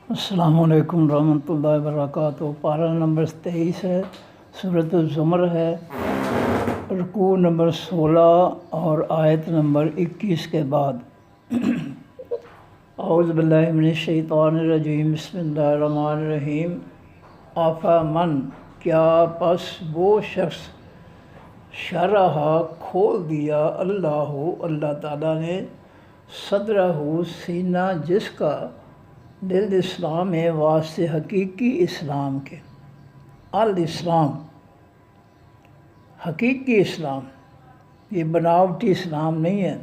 السلام علیکم ورحمۃ اللہ وبرکاتہ۔ پارہ نمبر 23 ہے، سورۃ الزمر ہے، رکوع نمبر 16 اور آیت نمبر 21 کے بعد۔ اعوذ باللہ من الشیطان الرجیم، بسم اللہ الرحمن الرحیم۔ آفا من، کیا پس وہ شخص، شرح کھول دیا اللہ تعالیٰ نے، صدرہ سینہ جس کا، دل اسلام ہے واسطے حقیقی اسلام کے۔ الاسلام حقیقی اسلام، یہ بناوٹی اسلام نہیں ہے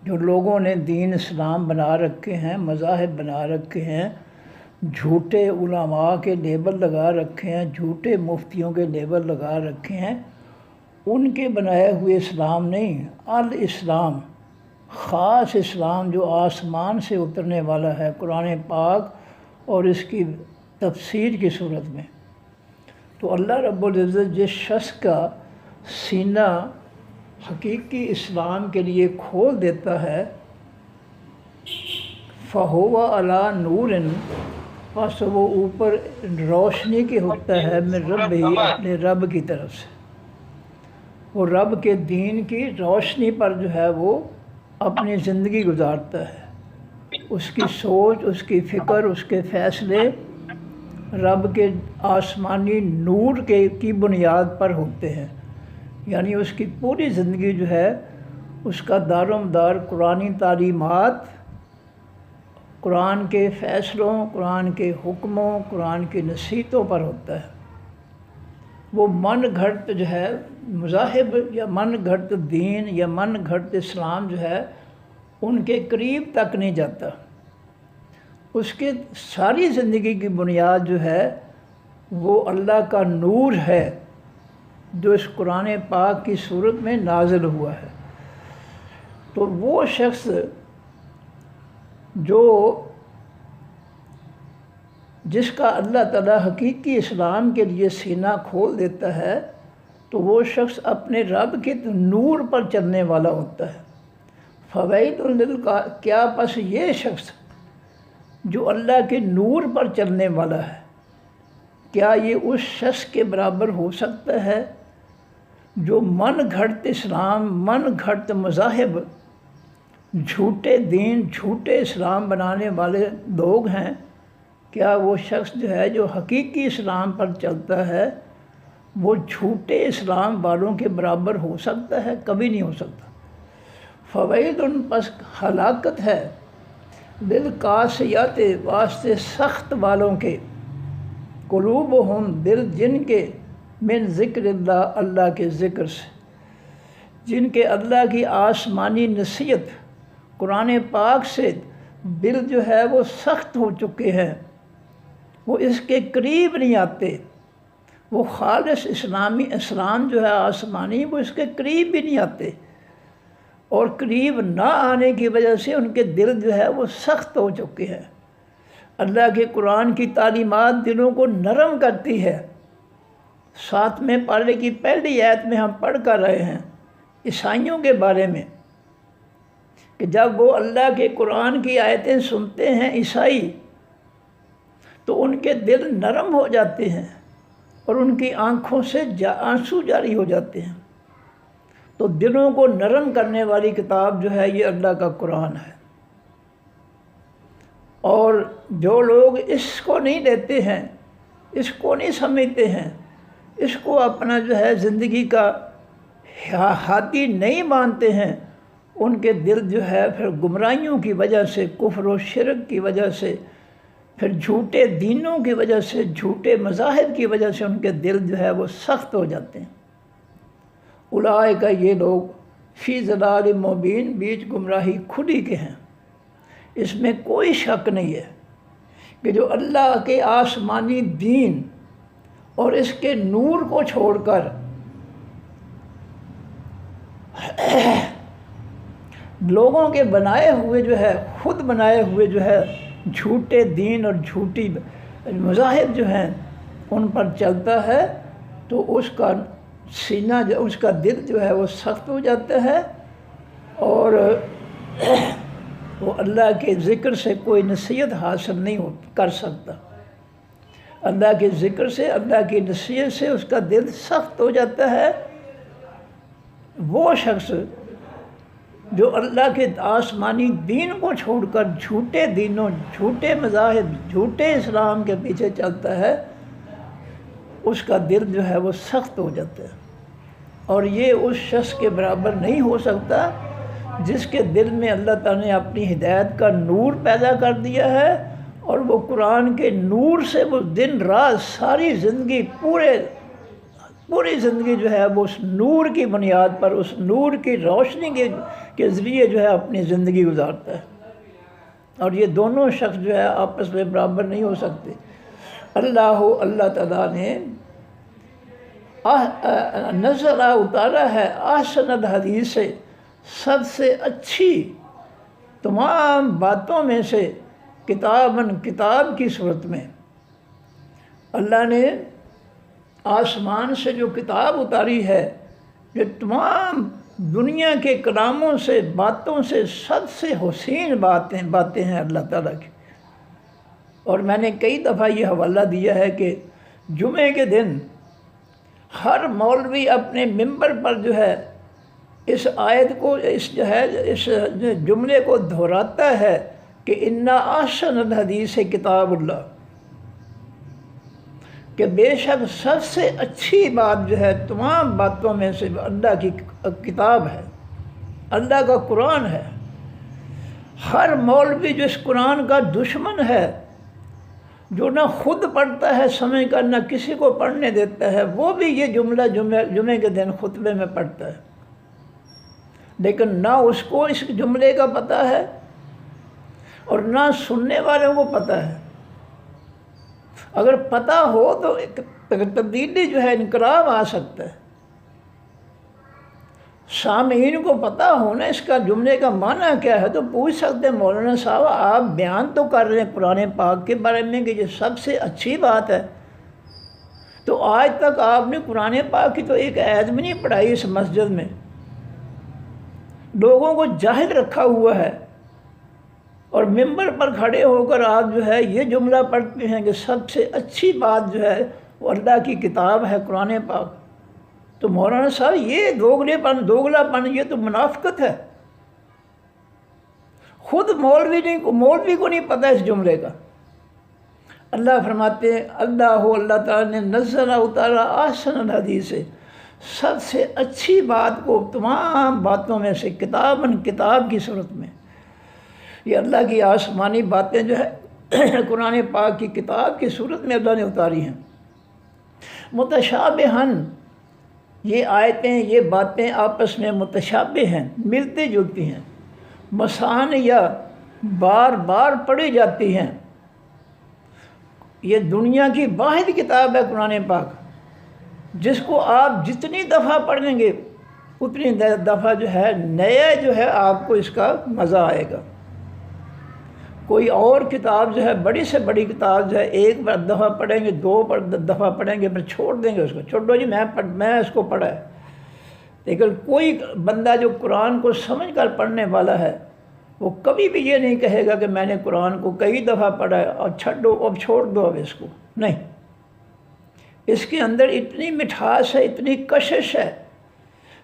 جو لوگوں نے دین اسلام بنا رکھے ہیں، مذاہب بنا رکھے ہیں، جھوٹے علماء کے لیبل لگا رکھے ہیں، جھوٹے مفتیوں کے لیبل لگا رکھے ہیں، ان کے بنائے ہوئے اسلام نہیں۔ الاسلام خاص اسلام جو آسمان سے اترنے والا ہے، قرآن پاک اور اس کی تفسیر کی صورت میں۔ تو اللہ رب العزت جس شخص کا سینہ حقیقی اسلام کے لیے کھول دیتا ہے، فَهُوَ عَلَىٰ نُورٍ، پس وہ اوپر روشنی کے ہوتا ہے، من ربہ، اپنے رب کی طرف سے۔ وہ رب کے دین کی روشنی پر جو ہے وہ اپنی زندگی گزارتا ہے۔ اس کی سوچ، اس کی فکر، اس کے فیصلے رب کے آسمانی نور کی بنیاد پر ہوتے ہیں، یعنی اس کی پوری زندگی جو ہے اس کا دار و مدار قرآنی تعلیمات، قرآن کے فیصلوں، قرآن کے حکموں، قرآن کی نصیحتوں پر ہوتا ہے۔ وہ من گھڑت جو ہے مذاہب یا من گھڑت دین یا من گھڑت اسلام جو ہے ان کے قریب تک نہیں جاتا۔ اس کے ساری زندگی کی بنیاد جو ہے وہ اللہ کا نور ہے جو اس قرآن پاک کی صورت میں نازل ہوا ہے۔ تو وہ شخص جس کا اللہ تعالیٰ حقیقی اسلام کے لیے سینہ کھول دیتا ہے، تو وہ شخص اپنے رب کے نور پر چلنے والا ہوتا ہے۔ فَوَيْلٌ کیا پس یہ شخص جو اللہ کے نور پر چلنے والا ہے، کیا یہ اس شخص کے برابر ہو سکتا ہے جو من گھڑت اسلام، من گھڑت مذاہب، جھوٹے دین، جھوٹے اسلام بنانے والے لوگ ہیں؟ کیا وہ شخص جو ہے جو حقیقی اسلام پر چلتا ہے وہ جھوٹے اسلام والوں کے برابر ہو سکتا ہے؟ کبھی نہیں ہو سکتا۔ فویل، پس ہلاکت ہے، للقاسیات، واسطے سخت والوں کے، قلوبہم، دل جن کے، من ذکر اللہ، اللہ کے ذکر سے، جن کے اللہ کی آسمانی نصیحت قرآن پاک سے دل جو ہے وہ سخت ہو چکے ہیں، وہ اس کے قریب نہیں آتے۔ وہ خالص اسلام جو ہے آسمانی، وہ اس کے قریب بھی نہیں آتے، اور قریب نہ آنے کی وجہ سے ان کے دل جو ہے وہ سخت ہو چکے ہیں۔ اللہ کے قرآن کی تعلیمات دلوں کو نرم کرتی ہے۔ 7ویں پارے کی پہلی آیت میں ہم پڑھ کر رہے ہیں عیسائیوں کے بارے میں کہ جب وہ اللہ کے قرآن کی آیتیں سنتے ہیں عیسائی، تو ان کے دل نرم ہو جاتے ہیں اور ان کی آنکھوں سے آنسو جاری ہو جاتے ہیں۔ تو دلوں کو نرم کرنے والی کتاب جو ہے یہ اللہ کا قرآن ہے، اور جو لوگ اس کو نہیں لیتے ہیں، اس کو نہیں سمجھتے ہیں، اس کو اپنا جو ہے زندگی کا ہادی نہیں مانتے ہیں، ان کے دل جو ہے پھر گمراہیوں کی وجہ سے، کفر و شرک کی وجہ سے، پھر جھوٹے دینوں کی وجہ سے، جھوٹے مذاہب کی وجہ سے ان کے دل جو ہے وہ سخت ہو جاتے ہیں۔ اولئک، یہ لوگ، فی ضلال مبین، بیچ گمراہی کھلی کے ہیں۔ اس میں کوئی شک نہیں ہے کہ جو اللہ کے آسمانی دین اور اس کے نور کو چھوڑ کر لوگوں کے بنائے ہوئے جو ہے، خود بنائے ہوئے جو ہے جھوٹے دین اور جھوٹی مذاہب جو ہیں ان پر چلتا ہے، تو اس کا سینہ، اس کا دل جو ہے وہ سخت ہو جاتا ہے، اور وہ اللہ کے ذکر سے کوئی نصیحت حاصل نہیں کر سکتا۔ اللہ کے ذکر سے، اللہ کی نصیحت سے اس کا دل سخت ہو جاتا ہے۔ وہ شخص جو اللہ کے آسمانی دین کو چھوڑ کر جھوٹے دینوں، جھوٹے مذاہب، جھوٹے اسلام کے پیچھے چلتا ہے، اس کا دل جو ہے وہ سخت ہو جاتا ہے، اور یہ اس شخص کے برابر نہیں ہو سکتا جس کے دل میں اللہ تعالیٰ نے اپنی ہدایت کا نور پیدا کر دیا ہے، اور وہ قرآن کے نور سے وہ دن رات ساری زندگی پوری زندگی جو ہے وہ اس نور کی بنیاد پر، اس نور کی روشنی کے ذریعے جو ہے اپنی زندگی گزارتا ہے، اور یہ دونوں شخص جو ہے آپس میں برابر نہیں ہو سکتے۔ اللہ تعالیٰ نے نزلہ اتارا ہے احسن الحدیث سے، سب سے اچھی تمام باتوں میں سے، کتاب کی صورت میں۔ اللہ نے آسمان سے جو کتاب اتاری ہے، جو تمام دنیا کے کلاموں سے، باتوں سے سب سے حسین باتیں ہیں اللہ تعالیٰ کی۔ اور میں نے کئی دفعہ یہ حوالہ دیا ہے کہ جمعے کے دن ہر مولوی اپنے منبر پر جو ہے اس آیت کو، اس جملے کو دہراتا ہے کہ انا احسن الحدیث کتاب اللہ، کہ بے شک سب سے اچھی بات جو ہے تمام باتوں میں سے اللہ کی کتاب ہے، اللہ کا قرآن ہے۔ ہر مولوی جو اس قرآن کا دشمن ہے، جو نہ خود پڑھتا ہے سمجھ کر، نہ کسی کو پڑھنے دیتا ہے، وہ بھی یہ جملہ جمعے کے دن خطبے میں پڑھتا ہے، لیکن نہ اس کو اس جملے کا پتہ ہے اور نہ سننے والوں کو پتہ ہے۔ اگر پتہ ہو تو ایک تبدیلی جو ہے، انقلاب آ سکتا ہے۔ سامعین کو پتہ ہونا اس کا جملے کا معنی کیا ہے، تو پوچھ سکتے ہیں مولانا صاحب آپ بیان تو کر رہے ہیں قرآن پاک کے بارے میں کہ یہ سب سے اچھی بات ہے، تو آج تک آپ نے قرآن پاک کی تو ایک آیت بھی نہیں پڑھائی اس مسجد میں، لوگوں کو جاہل رکھا ہوا ہے، اور منبر پر کھڑے ہو کر آپ جو ہے یہ جملہ پڑھتے ہیں کہ سب سے اچھی بات جو ہے وہ اللہ کی کتاب ہے قرآن پاک۔ تو مولانا صاحب یہ دوگلا پن یہ تو منافقت ہے۔ خود مولوی کو نہیں پتہ اس جملے کا۔ اللہ فرماتے ہیں اللہ تعالیٰ نے نزلہ اتارا احسن الحدیث سے، سب سے اچھی بات کو تمام باتوں میں سے، کتاب کی صورت میں۔ یہ اللہ کی آسمانی باتیں جو ہے قرآن پاک کی کتاب کی صورت میں اللہ نے اتاری ہیں۔ متشابہن، یہ آیتیں، یہ باتیں آپس میں متشابہ ہیں، ملتی جلتی ہیں، مثانیہ، بار بار پڑھی جاتی ہیں۔ یہ دنیا کی واحد کتاب ہے قرآن پاک، جس کو آپ جتنی دفعہ پڑھیں گے اتنی دفعہ جو ہے نیا جو ہے آپ کو اس کا مزہ آئے گا۔ کوئی اور کتاب جو ہے، بڑی سے بڑی کتاب جو ہے، ایک دفعہ پڑھیں گے، دو دفعہ پڑھیں گے، پھر چھوڑ دیں گے اس کو، چھوڑو جی میں اس کو پڑھا ہے۔ لیکن کوئی بندہ جو قرآن کو سمجھ کر پڑھنے والا ہے، وہ کبھی بھی یہ نہیں کہے گا کہ میں نے قرآن کو کئی دفعہ پڑھا ہے اور اب چھوڑ دو اب اس کو، نہیں۔ اس کے اندر اتنی مٹھاس ہے، اتنی کشش ہے،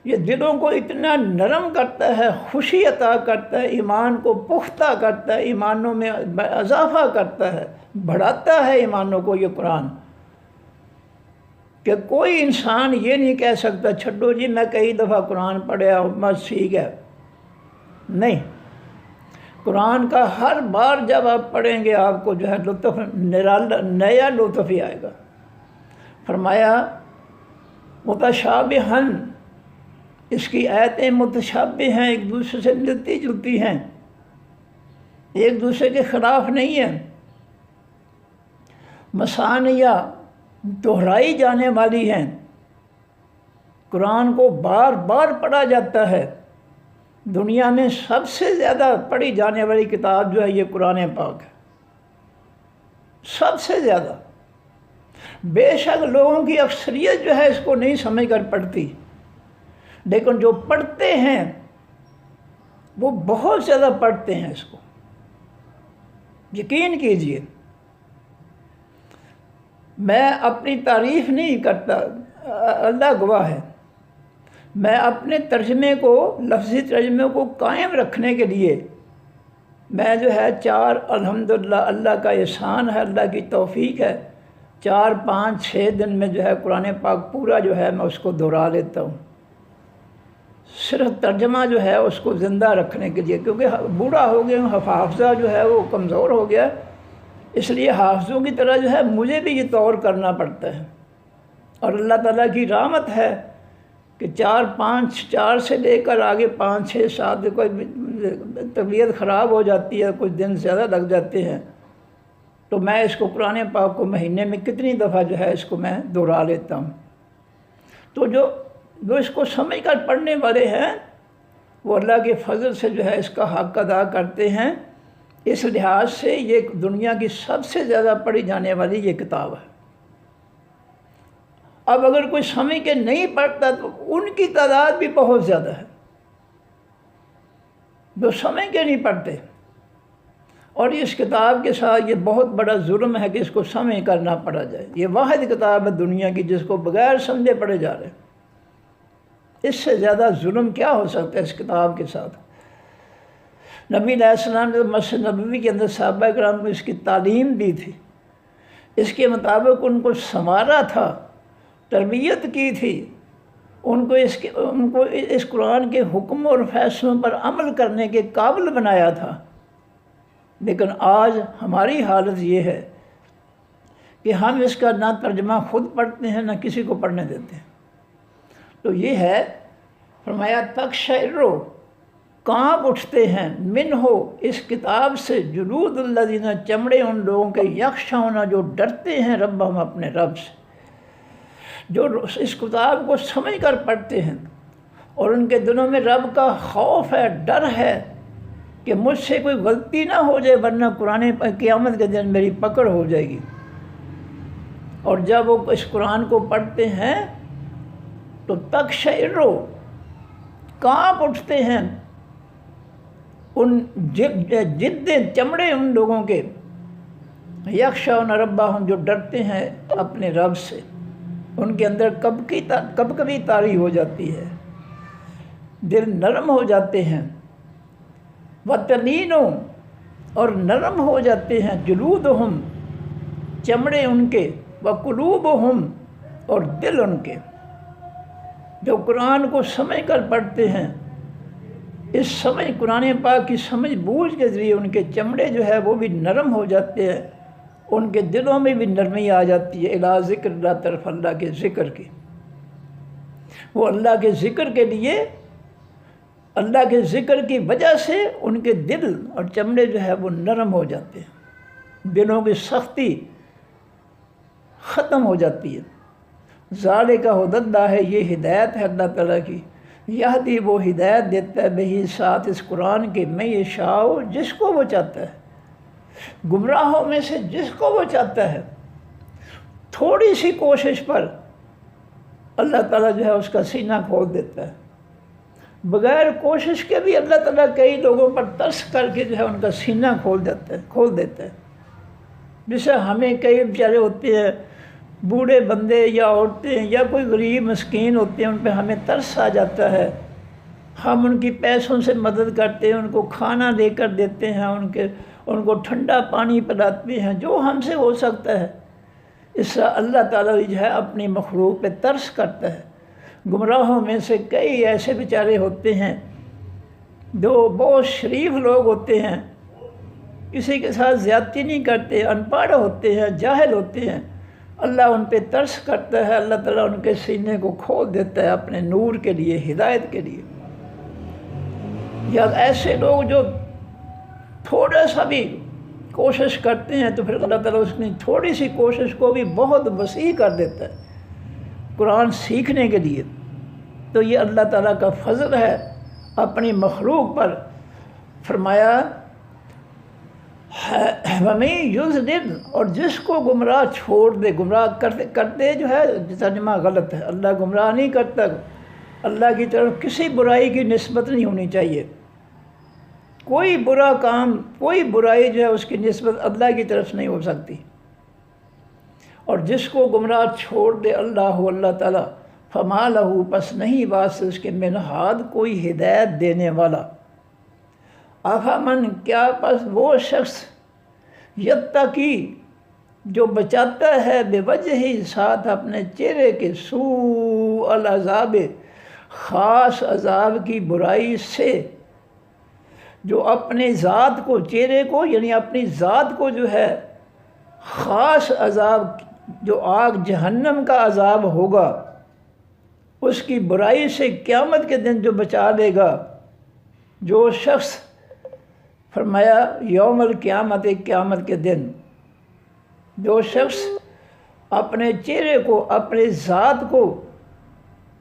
یہ دلوں کو اتنا نرم کرتا ہے، خوشی عطا کرتا ہے، ایمان کو پختہ کرتا ہے، ایمانوں میں اضافہ کرتا ہے، بڑھاتا ہے ایمانوں کو یہ قرآن، کہ کوئی انسان یہ نہیں کہہ سکتا چھڈو جی میں کئی دفعہ قرآن پڑھا بس ٹھیک ہے، نہیں۔ قرآن کا ہر بار جب آپ پڑھیں گے آپ کو جو ہے نیا لطف ہی آئے گا۔ فرمایا متشابہن، اس کی آیتیں متشابہ ہیں، ایک دوسرے سے ملتی جلتی ہیں، ایک دوسرے کے خلاف نہیں ہیں۔ مثانیہ، دہرائی جانے والی ہیں، قرآن کو بار بار پڑھا جاتا ہے۔ دنیا میں سب سے زیادہ پڑھی جانے والی کتاب جو ہے یہ قرآن پاک ہے، سب سے زیادہ۔ بے شک لوگوں کی اکثریت جو ہے اس کو نہیں سمجھ کر پڑھتی، لیکن جو پڑھتے ہیں وہ بہت زیادہ پڑھتے ہیں اس کو۔ یقین کیجئے میں اپنی تعریف نہیں کرتا، اللہ گواہ ہے، میں اپنے ترجمے کو، لفظی ترجمے کو قائم رکھنے کے لیے میں جو ہے الحمدللہ اللہ کا احسان ہے، اللہ کی توفیق ہے، 4 5 6 دن میں جو ہے قرآن پاک پورا جو ہے میں اس کو دہرا لیتا ہوں، صرف ترجمہ جو ہے اس کو زندہ رکھنے کے لیے، کیونکہ بوڑھا ہو گیا ہوں، حافظہ جو ہے وہ کمزور ہو گیا، اس لیے حافظوں کی طرح جو ہے مجھے بھی یہ طور کرنا پڑتا ہے۔ اور اللہ تعالیٰ کی رحمت ہے کہ 4 سے لے کر آگے 5 6 7 کوئی طبیعت خراب ہو جاتی ہے، کچھ دن زیادہ لگ جاتے ہیں، تو میں اس کو قرآن پاک کو مہینے میں کتنی دفعہ جو ہے اس کو میں دہرا لیتا ہوں۔ تو جو اس کو سمجھ کر پڑھنے والے ہیں وہ اللہ کے فضل سے جو ہے اس کا حق ادا کرتے ہیں۔ اس لحاظ سے یہ دنیا کی سب سے زیادہ پڑھی جانے والی یہ کتاب ہے۔ اب اگر کوئی سمجھ کے نہیں پڑھتا تو ان کی تعداد بھی بہت زیادہ ہے جو سمجھ کے نہیں پڑھتے، اور اس کتاب کے ساتھ یہ بہت بڑا ظلم ہے کہ اس کو سمجھ کر نہ پڑھا جائے۔ یہ واحد کتاب ہے دنیا کی جس کو بغیر سمجھے پڑھے جا رہے ہیں، اس سے زیادہ ظلم کیا ہو سکتا ہے اس کتاب کے ساتھ۔ نبی علیہ السلام نے مسجد نبوی کے اندر صحابہ کرام کو اس کی تعلیم دی تھی، اس کے مطابق ان کو سنوارا تھا، تربیت کی تھی، ان کو اس قرآن کے حکم اور فیصلوں پر عمل کرنے کے قابل بنایا تھا۔ لیکن آج ہماری حالت یہ ہے کہ ہم اس کا نہ ترجمہ خود پڑھتے ہیں نہ کسی کو پڑھنے دیتے ہیں۔ تو یہ ہے فرمایا تقشعر، کانپ اٹھتے ہیں، من ہو اس کتاب سے، جلود الذین، چمڑے ان لوگوں کے، یخشون جو ڈرتے ہیں، ربہم اپنے رب سے، جو اس کتاب کو سمجھ کر پڑھتے ہیں اور ان کے دلوں میں رب کا خوف ہے، ڈر ہے کہ مجھ سے کوئی غلطی نہ ہو جائے ورنہ قیامت کے دن میری پکڑ ہو جائے گی۔ اور جب وہ اس قرآن کو پڑھتے ہیں تو تقشعر، کانپ اٹھتے ہیں ان جلدیں، چمڑے ان لوگوں کے، یخشون ربہم جو ڈرتے ہیں اپنے رب سے، ان کے اندر کبھی طاری ہو جاتی ہے، دل نرم ہو جاتے ہیں، وَتَلِینُ اور نرم ہو جاتے ہیں، جلودہم چمڑے ان کے، وَقُلُوبُہم اور دل ان کے، جو قرآن کو سمجھ کر پڑھتے ہیں، اس قرآن پاک کی سمجھ بوجھ کے ذریعے ان کے چمڑے جو ہے وہ بھی نرم ہو جاتے ہیں، ان کے دلوں میں بھی نرمی آ جاتی ہے، الی ذکر اللہ، طرف اللہ کے ذکر کی، وہ اللہ کے ذکر کے لیے، اللہ کے ذکر کی وجہ سے ان کے دل اور چمڑے جو ہے وہ نرم ہو جاتے ہیں، دلوں کی سختی ختم ہو جاتی ہے۔ ذالک ھدی اللہ، یہ ہدایت ہے اللہ تعالیٰ کی، یہدی وہ ہدایت دیتا ہے بہی ساتھ اس قرآن کے، میں یشاء جس کو وہ چاہتا ہے، گمراہوں میں سے جس کو وہ چاہتا ہے۔ تھوڑی سی کوشش پر اللہ تعالیٰ جو ہے اس کا سینہ کھول دیتا ہے، بغیر کوشش کے بھی اللہ تعالیٰ کئی لوگوں پر ترس کر کے جو ہے ان کا سینہ کھول دیتا ہے۔ جیسے ہمیں کئی بیچارے ہوتے ہیں، بوڑھے بندے یا عورتیں یا کوئی غریب مسکین ہوتے ہیں، ان پہ ہمیں ترس آ جاتا ہے، ہم ان کی پیسوں سے مدد کرتے ہیں، ان کو کھانا لے کر دیتے ہیں، ان کو ٹھنڈا پانی پلاتے ہیں، جو ہم سے ہو سکتا ہے۔ اس طرح اللہ تعالیٰ جو ہے اپنی مخلوق پہ ترس کرتا ہے۔ گمراہوں میں سے کئی ایسے بیچارے ہوتے ہیں جو بہت شریف لوگ ہوتے ہیں، کسی کے ساتھ زیادتی نہیں کرتے، ان پڑھ ہوتے ہیں، جاہل ہوتے ہیں، اللہ ان پہ ترس کرتا ہے، اللہ تعالیٰ ان کے سینے کو کھول دیتا ہے اپنے نور کے لیے، ہدایت کے لیے۔ یا ایسے لوگ جو تھوڑا سا بھی کوشش کرتے ہیں تو پھر اللہ تعالیٰ اس کی تھوڑی سی کوشش کو بھی بہت وسیع کر دیتا ہے قرآن سیکھنے کے لیے۔ تو یہ اللہ تعالیٰ کا فضل ہے اپنی مخلوق پر۔ فرمایا وَمَن یُضْلِلْ، اور جس کو گمراہ چھوڑ دے، گمراہ کرتے جو ہے ترجمہ غلط ہے، اللہ گمراہ نہیں کرتا، اللہ کی طرف کسی برائی کی نسبت نہیں ہونی چاہیے، کوئی برا کام، کوئی برائی جو ہے اس کی نسبت اللہ کی طرف نہیں ہو سکتی۔ اور جس کو گمراہ چھوڑ دے اللہ تعالیٰ، فما لہو، پس نہیں واسطے اس کے من ہاد، کوئی ہدایت دینے والا۔ افمن، کیا پس وہ شخص، یتقی، جو بچاتا ہے بے وجہ ہی، ساتھ اپنے چہرے کے، سوء العذاب، خاص عذاب کی برائی سے، جو اپنے ذات کو، چہرے کو یعنی اپنی ذات کو جو ہے خاص عذاب، جو آگ جہنم کا عذاب ہوگا، اس کی برائی سے قیامت کے دن جو بچا لے گا، جو شخص، فرمایا یوم القیامت، قیامت کے دن، جو شخص اپنے چہرے کو، اپنے ذات کو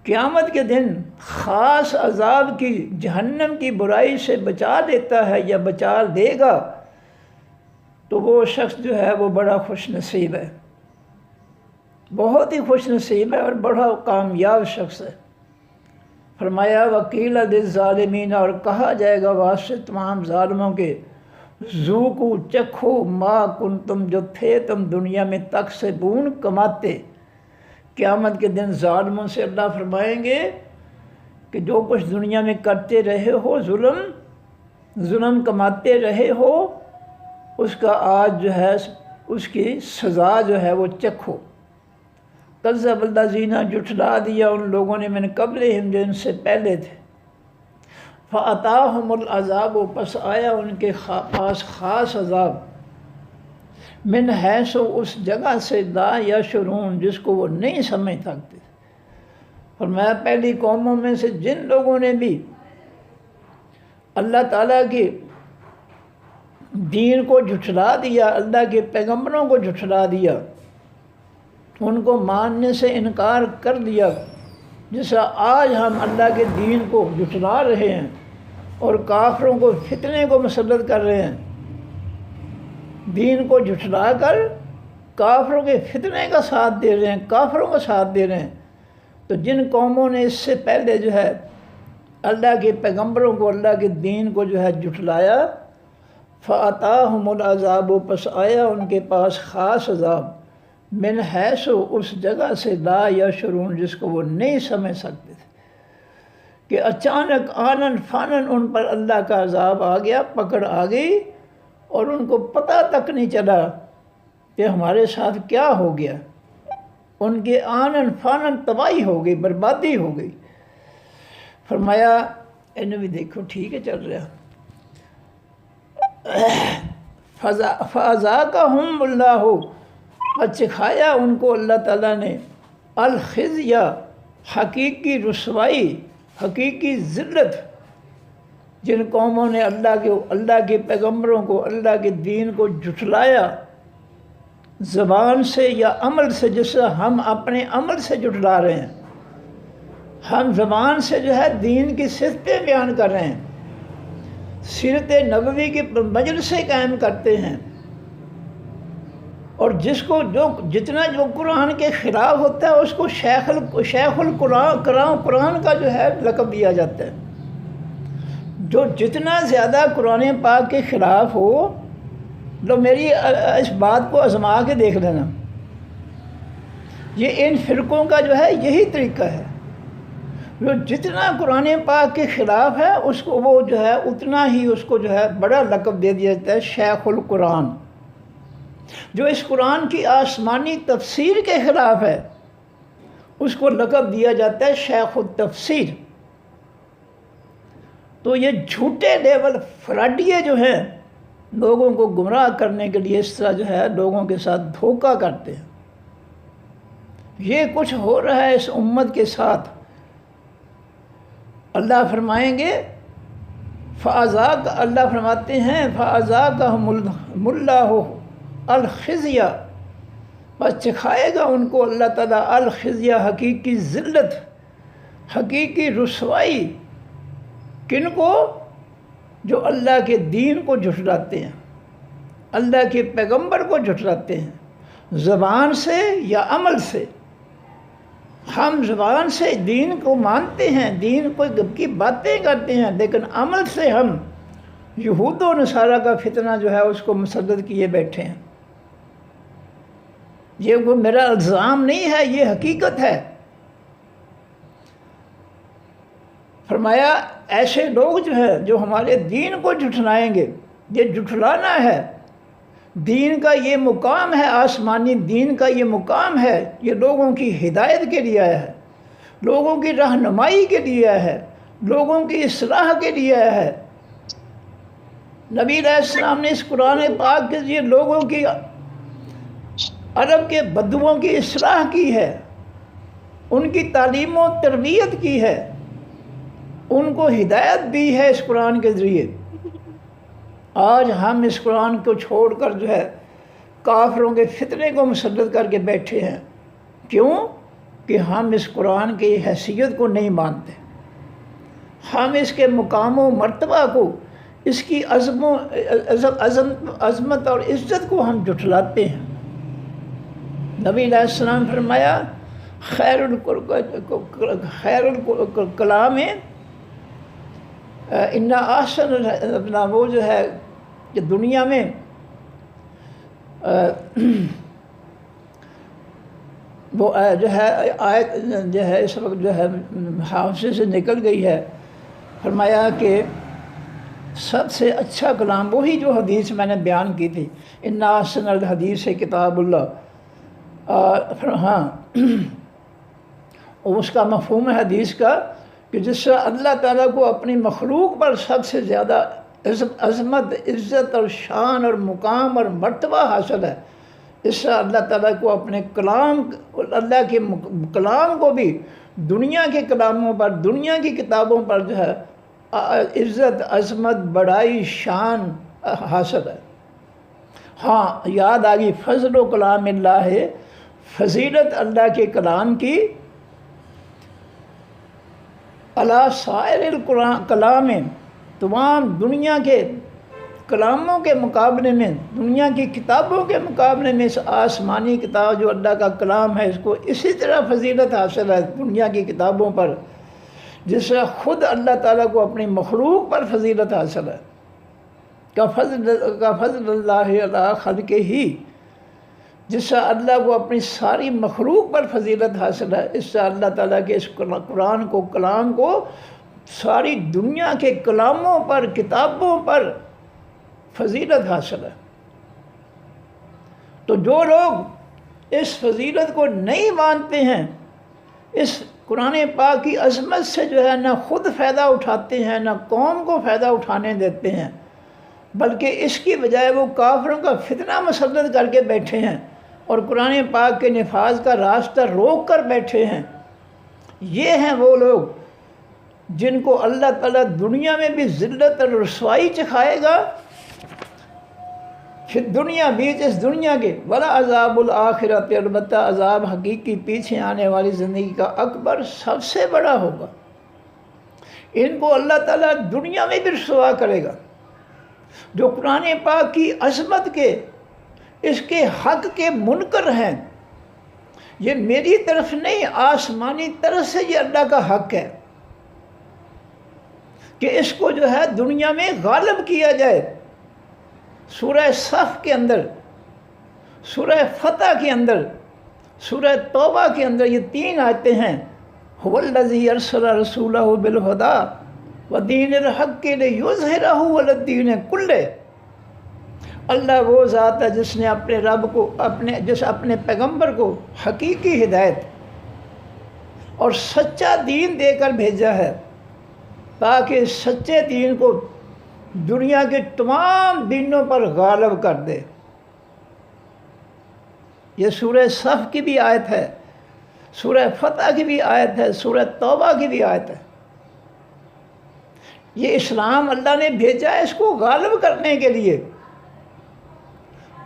قیامت کے دن خاص عذاب کی، جہنم کی برائی سے بچا دیتا ہے یا بچا دے گا، تو وہ شخص جو ہے وہ بڑا خوش نصیب ہے، بہت ہی خوش نصیب ہے اور بڑا کامیاب شخص ہے۔ فرمایا وکیل للظالمین، اور کہا جائے گا واسطے تمام ظالموں کے، ذوقوا، چکھو، ما کنتم، جو تھے تم دنیا میں تکسبون، کماتے۔ قیامت کے دن ظالموں سے اللہ فرمائیں گے کہ جو کچھ دنیا میں کرتے رہے ہو، ظلم کماتے رہے ہو، اس کا آج جو ہے اس کی سزا جو ہے وہ چکھو۔ کذب الذین، جھٹلا دیا ان لوگوں نے، من قبلہم، جو ان سے پہلے تھے، فأتاہم العذاب، پس آیا ان کے پاس خاص عذاب، من حیث، اس جگہ سے، لا یشعرون، جس کو وہ نہیں سمجھ سکتے۔ فرمایا پہلی قوموں میں سے جن لوگوں نے بھی اللہ تعالیٰ کے دین کو جھٹلا دیا، اللہ کے پیغمبروں کو جھٹلا دیا، ان کو ماننے سے انکار کر دیا، جیسا آج ہم اللہ کے دین کو جھٹلا رہے ہیں اور کافروں کو فتنے کو مسلط کر رہے ہیں، دین کو جھٹلا کر کافروں کے فتنے کا ساتھ دے رہے ہیں، کافروں کا ساتھ دے رہے ہیں۔ تو جن قوموں نے اس سے پہلے جو ہے اللہ کے پیغمبروں کو، اللہ کے دین کو جو ہے جھٹلایا، فَأَتَاهُمُ الْعَذَابُ، پس آیا ان کے پاس خاص عذاب، من حیث، اس جگہ سے، لا یشعرون، جس کو وہ نہیں سمجھ سکتے تھے، کہ اچانک آنن فانن ان پر اللہ کا عذاب آ گیا، پکڑ آ گئی، اور ان کو پتہ تک نہیں چلا کہ ہمارے ساتھ کیا ہو گیا، ان کے آنن فانن تباہی ہو گئی، بربادی ہو گئی۔ فرمایا انہیں بھی دیکھو ٹھیک ہے چل رہا، فَأَذَاقَهُمُ اللَّهُ، اور چکھایا ان کو اللہ تعالیٰ نے، الخزی، حقیقی رسوائی، حقیقی ذلت۔ جن قوموں نے اللہ کے پیغمبروں کو، اللہ کے دین کو جھٹلایا، زبان سے یا عمل سے، جس سے ہم اپنے عمل سے جھٹلا رہے ہیں، ہم زبان سے جو ہے دین کی صفتیں بیان کر رہے ہیں، سیرت نبوی کی مجلسیں قائم کرتے ہیں، اور جس کو جتنا قرآن کے خلاف ہوتا ہے اس کو شیخ القرآن کا جو ہے لقب دیا جاتا ہے۔ جو جتنا زیادہ قرآن پاک کے خلاف ہو، لو میری اس بات کو آزما کے دیکھ لینا، یہ ان فرقوں کا جو ہے یہی طریقہ ہے، جو جتنا قرآن پاک کے خلاف ہے اس کو وہ جو ہے اتنا ہی اس کو جو ہے بڑا لقب دے دیا جاتا ہے، شیخ القرآن۔ جو اس قرآن کی آسمانی تفسیر کے خلاف ہے اس کو لقب دیا جاتا ہے شیخ التفسیر۔ تو یہ جھوٹے لیول فراڈیے جو ہیں، لوگوں کو گمراہ کرنے کے لیے اس طرح جو ہے لوگوں کے ساتھ دھوکہ کرتے ہیں۔ یہ کچھ ہو رہا ہے اس امت کے ساتھ۔ اللہ فرمائیں گے اللہ فرماتے ہیں فَأَذَاقَهُمُ اللَّهُ الخزی، بس چکھائے گا ان کو اللہ تعالیٰ الخزی، حقیقی ذلت، حقیقی رسوائی۔ کن کو؟ جو اللہ کے دین کو جھٹلاتے ہیں، اللہ کے پیغمبر کو جھٹلاتے ہیں، زبان سے یا عمل سے۔ ہم زبان سے دین کو مانتے ہیں، دین کو کی باتیں کرتے ہیں، لیکن عمل سے ہم یہود و نصارہ کا فتنہ جو ہے اس کو مسلط کیے بیٹھے ہیں۔ یہ وہ میرا الزام نہیں ہے، یہ حقیقت ہے۔ فرمایا ایسے لوگ جو ہے جو ہمارے دین کو جھٹلائیں گے، یہ جھٹلانا ہے، دین کا یہ مقام ہے، آسمانی دین کا یہ مقام ہے، یہ لوگوں کی ہدایت کے لیے آیا ہے، لوگوں کی رہنمائی کے لیے آیا ہے، لوگوں کی اصلاح کے لیے آیا ہے۔ نبی علیہ السلام نے اس قرآن پاک کے ذریعے لوگوں کی، عرب کے بدوؤں کی اصلاح کی ہے، ان کی تعلیم و تربیت کی ہے، ان کو ہدایت دی ہے اس قرآن کے ذریعے۔ آج ہم اس قرآن کو چھوڑ کر جو ہے کافروں کے فتنے کو مسلط کر کے بیٹھے ہیں۔ کیوں؟ کہ ہم اس قرآن کی حیثیت کو نہیں مانتے، ہم اس کے مقام و مرتبہ کو، اس کی عظمت اور عزت کو ہم جھٹلاتے ہیں۔ نبی علیہ السلام فرمایا خیر الکلام ان احسن، اپنا وہ جو ہے کہ دنیا میں وہ جو ہے آیت جو ہے اس وقت جو ہے حافظے سے نکل گئی ہے، فرمایا کہ سب سے اچھا کلام وہی جو حدیث میں نے بیان کی تھی، ان احسن الحدیث کتاب اللہ۔ ہاں اس کا مفہوم ہے حدیث کا کہ جس سے اللہ تعالیٰ کو اپنی مخلوق پر سب سے زیادہ عظمت، عزت اور شان اور مقام اور مرتبہ حاصل ہے، اس سے اللہ تعالیٰ کو اپنے کلام، اللہ کے کلام کو بھی دنیا کے کلاموں پر، دنیا کی کتابوں پر جو ہے عزت، عظمت، بڑائی، شان حاصل ہے۔ ہاں یاد آ گئی فضل و کلام اللہ ہے، فضیلت اللہ کے کلام کی علی سائر الکلام، تمام دنیا کے کلاموں کے مقابلے میں، دنیا کی کتابوں کے مقابلے میں اس آسمانی کتاب جو اللہ کا کلام ہے اس کو اسی طرح فضیلت حاصل ہے دنیا کی کتابوں پر، جس سے خود اللہ تعالیٰ کو اپنی مخلوق پر فضیلت حاصل ہے۔ کا فضل اللہ علی خلقہ ہی، جس سے اللہ کو اپنی ساری مخلوق پر فضیلت حاصل ہے، اس سے اللہ تعالیٰ کے اس قرآن کو، کلام کو ساری دنیا کے کلاموں پر، کتابوں پر فضیلت حاصل ہے۔ تو جو لوگ اس فضیلت کو نہیں مانتے ہیں، اس قرآن پاک کی عظمت سے جو ہے نہ خود فائدہ اٹھاتے ہیں، نہ قوم کو فائدہ اٹھانے دیتے ہیں، بلکہ اس کی بجائے وہ کافروں کا فتنہ مسلط کر کے بیٹھے ہیں اور قرآن پاک کے نفاذ کا راستہ روک کر بیٹھے ہیں، یہ ہیں وہ لوگ جن کو اللہ تعالیٰ دنیا میں بھی ذلت اور رسوائی چکھائے گا، پھر دنیا بیچ اس دنیا کے، ولا عذاب الآخرت، البتہ عذاب حقیقی پیچھے آنے والی زندگی کا اکبر، سب سے بڑا ہوگا۔ ان کو اللہ تعالیٰ دنیا میں بھی رسوا کرے گا۔ جو قرآن پاک کی عظمت کے، اس کے حق کے منکر ہیں، یہ میری طرف نہیں، آسمانی طرف سے یہ اللہ کا حق ہے کہ اس کو جو ہے دنیا میں غالب کیا جائے۔ سورہ صف کے اندر، سورہ فتح کے اندر، سورہ توبہ کے اندر یہ 3 آیتیں ہیں۔ هو الذی ارسل رسولہ بالہدی ودین الحق لیظہرہ علی الدین کلہ۔ اللہ وہ ذات ہے جس نے اپنے رب کو، اپنے پیغمبر کو حقیقی ہدایت اور سچا دین دے کر بھیجا ہے تاکہ سچے دین کو دنیا کے تمام دینوں پر غالب کر دے۔ یہ سورہ صف کی بھی آیت ہے، سورہ فتح کی بھی آیت ہے، سورہ توبہ کی بھی آیت ہے۔ یہ اسلام اللہ نے بھیجا ہے اس کو غالب کرنے کے لیے،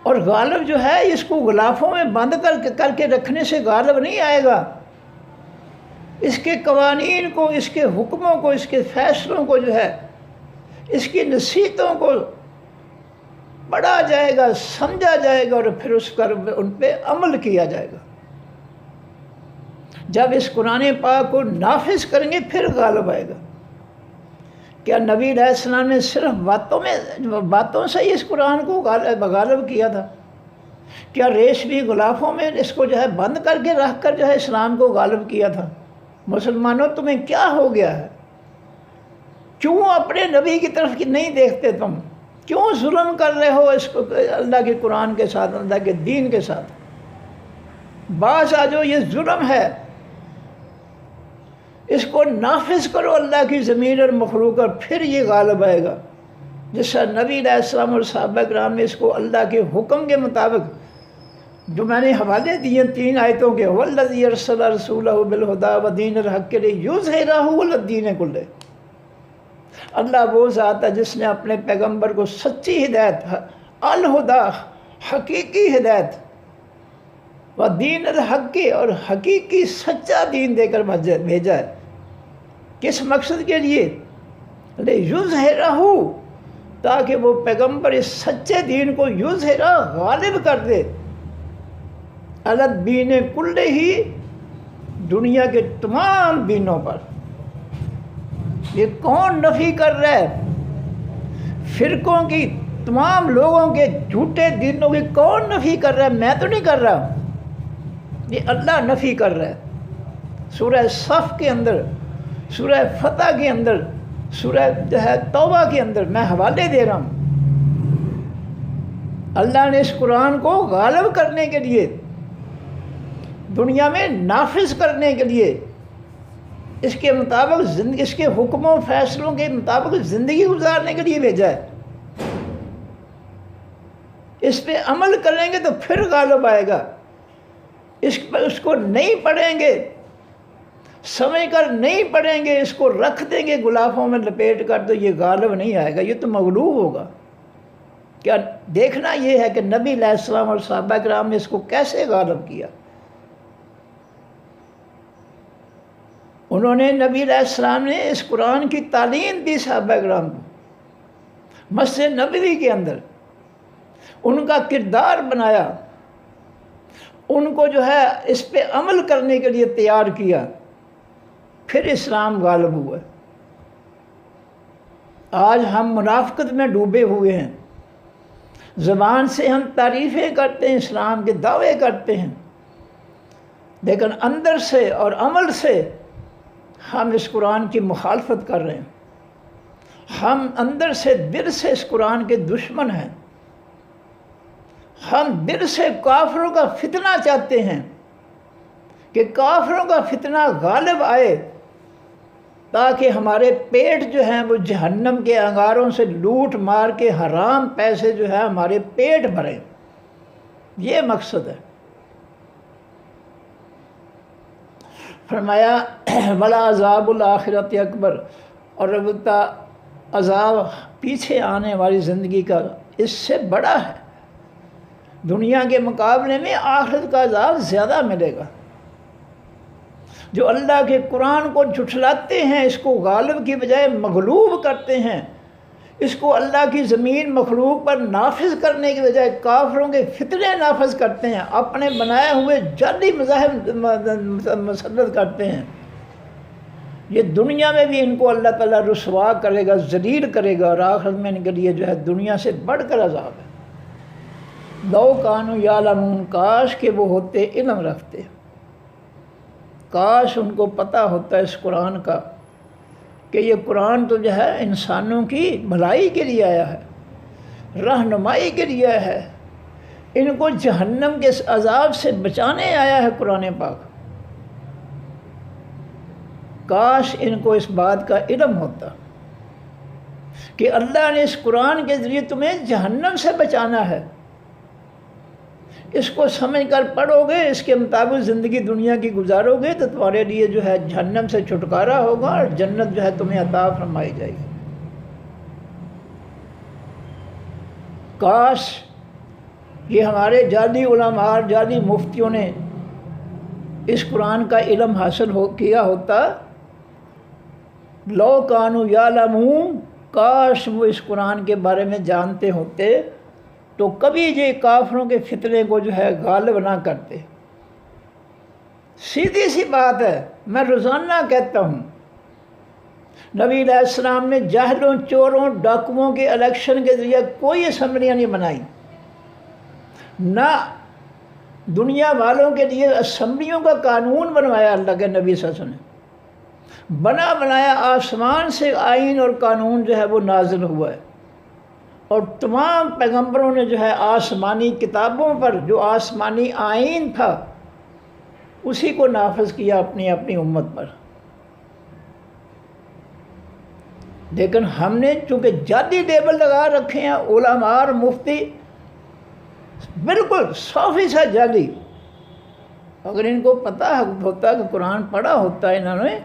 اور غالب جو ہے اس کو غلافوں میں بند کر کے رکھنے سے غالب نہیں آئے گا۔ اس کے قوانین کو، اس کے حکموں کو، اس کے فیصلوں کو جو ہے، اس کی نصیحتوں کو پڑھا جائے گا، سمجھا جائے گا، اور پھر ان پہ عمل کیا جائے گا۔ جب اس قرآن پاک کو نافذ کریں گے پھر غالب آئے گا۔ کیا نبی علیہ السلام نے صرف باتوں سے ہی اس قرآن کو غالب کیا تھا؟ کیا ریشمی غلافوں میں اس کو جو ہے بند کر کے رکھ کر جو ہے اسلام کو غالب کیا تھا؟ مسلمانوں تمہیں کیا ہو گیا ہے؟ کیوں اپنے نبی کی طرف نہیں دیکھتے تم؟ کیوں ظلم کر رہے ہو اس کو اللہ کے قرآن کے ساتھ، اللہ کے دین کے ساتھ؟ باز آ جاؤ، یہ ظلم ہے، اس کو نافذ کرو اللہ کی زمین اور مخلوق، اور پھر یہ غالب آئے گا۔ جس طرح نبی علیہ السلام اور صحابہ کرام نے اس کو اللہ کے حکم کے مطابق، جو میں نے حوالے دیے 3 آیتوں کے، وَالَّذِي أَرْسَلَ رَسُولَهُ بِالْهُدَىٰ وَدِينِ الْحَقِّ لِيُظْهِرَهُ عَلَى الدِّينِ كُلِّهِ۔ اللہ وہ ذات ہے جس نے اپنے پیغمبر کو سچی ہدایت، الہدا، حقیقی ہدایت، دین الحق، اور حقیقی سچا دین دے کر بھیجا ہے۔ کس مقصد کے لیے؟ لِيُظْهِرَهُ، تاکہ وہ پیغمبر اس سچے دین کو یظہرہ، غالب کر دے، علی الدین کلہ، دنیا کے تمام دینوں پر۔ یہ کون نفی کر رہا ہے؟ فرقوں کی، تمام لوگوں کے جھوٹے دینوں کی کون نفی کر رہا ہے؟ میں تو نہیں کر رہا، یہ اللہ نفی کر رہا ہے۔ سورہ صف کے اندر، سورہ فتح کے اندر، سورہ جو ہے توبہ کے اندر میں حوالے دے رہا ہوں۔ اللہ نے اس قرآن کو غالب کرنے کے لیے، دنیا میں نافذ کرنے کے لیے، اس کے مطابق اس کے حکموں فیصلوں کے مطابق زندگی گزارنے کے لیے بھیجا ہے۔ اس پہ عمل کریں گے تو پھر غالب آئے گا۔ اس کو نہیں پڑھیں گے، سمجھ کر نہیں پڑھیں گے، اس کو رکھ دیں گے غلافوں میں لپیٹ کر، تو یہ غالب نہیں آئے گا، یہ تو مغلوب ہوگا۔ کیا دیکھنا یہ ہے کہ نبی علیہ السلام اور صحابہ کرام نے اس کو کیسے غالب کیا۔ انہوں نے، نبی علیہ السلام نے اس قرآن کی تعلیم دی صحابہ کرام کو، مسجد نبوی کے اندر ان کا کردار بنایا، ان کو جو ہے اس پہ عمل کرنے کے لیے تیار کیا، پھر اسلام غالب ہوا۔ آج ہم منافقت میں ڈوبے ہوئے ہیں، زبان سے ہم تعریفیں کرتے ہیں، اسلام کے دعوے کرتے ہیں، لیکن اندر سے اور عمل سے ہم اس قرآن کی مخالفت کر رہے ہیں۔ ہم اندر سے، دل سے اس قرآن کے دشمن ہیں۔ ہم دل سے کافروں کا فتنہ چاہتے ہیں کہ کافروں کا فتنہ غالب آئے، تاکہ ہمارے پیٹ جو ہیں وہ جہنم کے انگاروں سے لوٹ مار کے حرام پیسے جو ہے ہمارے پیٹ بھریں۔ یہ مقصد ہے۔ فرمایا وَلَعَذَابُ الْآخِرَةِ اکبر، اور البتہ عذاب پیچھے آنے والی زندگی کا اس سے بڑا ہے۔ دنیا کے مقابلے میں آخرت کا عذاب زیادہ ملے گا۔ جو اللہ کے قرآن کو جھٹلاتے ہیں، اس کو غالب کی بجائے مغلوب کرتے ہیں، اس کو اللہ کی زمین مخلوق پر نافذ کرنے کی بجائے کافروں کے فتنے نافذ کرتے ہیں، اپنے بنائے ہوئے جعلی مذاہب مسلط کرتے ہیں، یہ دنیا میں بھی ان کو اللہ تعالیٰ رسوا کرے گا، ذلیل کرے گا، اور آخرت میں ان کے لیے جو ہے دنیا سے بڑھ کر عذاب ہے۔ لو کانوا یعلمون، کاش کہ وہ ہوتے، علم رکھتے، کاش ان کو پتہ ہوتا اس قرآن کا کہ یہ قرآن تو جو ہے انسانوں کی بھلائی کے لیے آیا ہے، رہنمائی کے لیے آیا ہے، ان کو جہنم کے عذاب سے بچانے آیا ہے قرآن پاک۔ کاش ان کو اس بات کا علم ہوتا کہ اللہ نے اس قرآن کے ذریعے تمہیں جہنم سے بچانا ہے۔ اس کو سمجھ کر پڑھو گے، اس کے مطابق زندگی دنیا کی گزارو گے، تو تمہارے لیے جو ہے جہنم سے چھٹکارا ہوگا، اور جنت جو ہے تمہیں عطا فرمائی جائے گی۔ کاش یہ ہمارے جعلی علماء، جعلی مفتیوں نے اس قرآن کا علم حاصل کیا ہوتا۔ لو کانوا یعلمون، کاش وہ اس قرآن کے بارے میں جانتے ہوتے تو کبھی یہ کافروں کے فتنے کو جو ہے غالب نہ کرتے۔ سیدھی سی بات ہے، میں روزانہ کہتا ہوں، نبی علیہ السلام نے جاہلوں، چوروں، ڈاکوؤں کے الیکشن کے ذریعے کوئی اسمبلیاں نہیں بنائی، نہ دنیا والوں کے لیے اسمبلیوں کا قانون بنوایا اللہ کے نبی صلی اللہ علیہ وسلم نے۔ بنا بنایا آسمان سے آئین اور قانون جو ہے وہ نازل ہوا ہے، اور تمام پیغمبروں نے جو ہے آسمانی کتابوں پر جو آسمانی آئین تھا اسی کو نافذ کیا اپنی اپنی امت پر۔ لیکن ہم نے چونکہ جعلی لیبل لگا رکھے ہیں، علماء اور مفتی بالکل 100% جعلی۔ اگر ان کو پتہ ہوتا کہ قرآن پڑھا ہوتا ہے انہوں نے